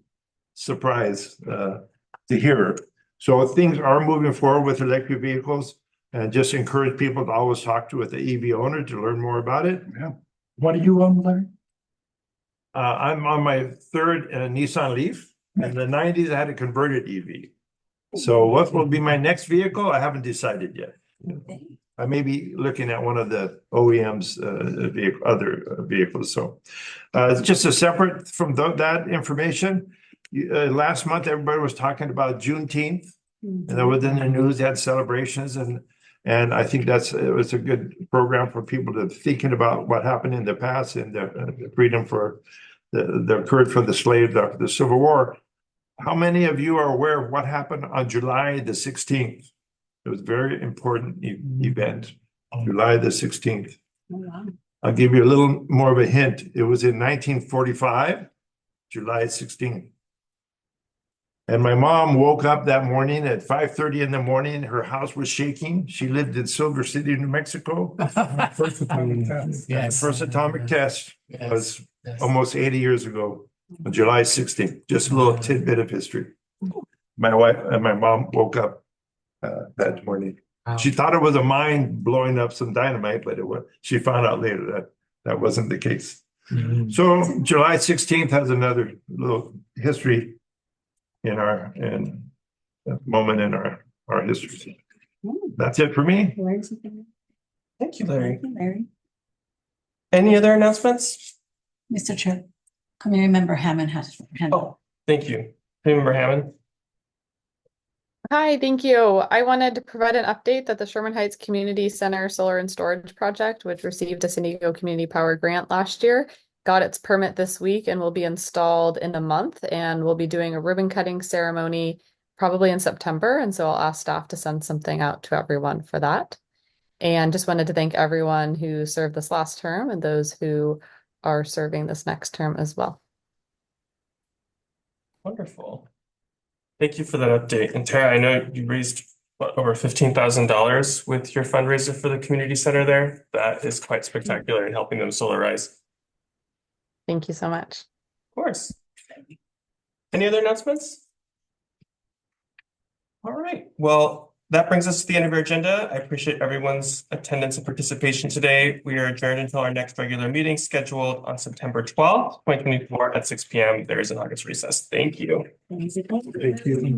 surprise to hear. So things are moving forward with electric vehicles, and just encourage people to always talk to with the EV owner to learn more about it. Yeah. What do you own, Larry? I'm on my third Nissan Leaf. In the 90s, I had a converted EV. So what will be my next vehicle? I haven't decided yet. I may be looking at one of the OEM's other vehicles. So just a separate from that information. Last month, everybody was talking about Juneteenth, and that was in the news. They had celebrations, and I think it was a good program for people to thinking about what happened in the past and the freedom for the occurred for the slaves after the Civil War. How many of you are aware of what happened on July the 16th? It was a very important event, July the 16th. I'll give you a little more of a hint. It was in 1945, July 16th. And my mom woke up that morning at 5:30 in the morning. Her house was shaking. She lived in Silver City, New Mexico. First atomic test. The first atomic test was almost 80 years ago, on July 16th. Just a little tidbit of history. My wife and my mom woke up that morning. She thought it was a mine blowing up some dynamite, but it was. She found out later that that wasn't the case. So July 16th has another little history in our moment in our history. That's it for me. Thank you, Larry. Thank you, Larry. Any other announcements? Mr. Chair, Community Member Hammond has her hand up. Oh, thank you. Member Hammond. Hi, thank you. I wanted to provide an update that the Sherman Heights Community Center Solar and Storage Project, which received a San Diego Community Power grant last year, got its permit this week and will be installed in a month, and we'll be doing a ribbon cutting ceremony probably in September. And so I'll ask staff to send something out to everyone for that. And just wanted to thank everyone who served this last term and those who are serving this next term as well. Wonderful. Thank you for that update. And Tara, I know you raised over $15,000 with your fundraiser for the community center there. That is quite spectacular in helping them solarize. Thank you so much. Of course. Any other announcements? All right. Well, that brings us to the end of our agenda. I appreciate everyone's attendance and participation today. We are adjourned until our next regular meeting scheduled on September 12th, 2024 at 6 p.m. There is an August recess. Thank you. Thank you.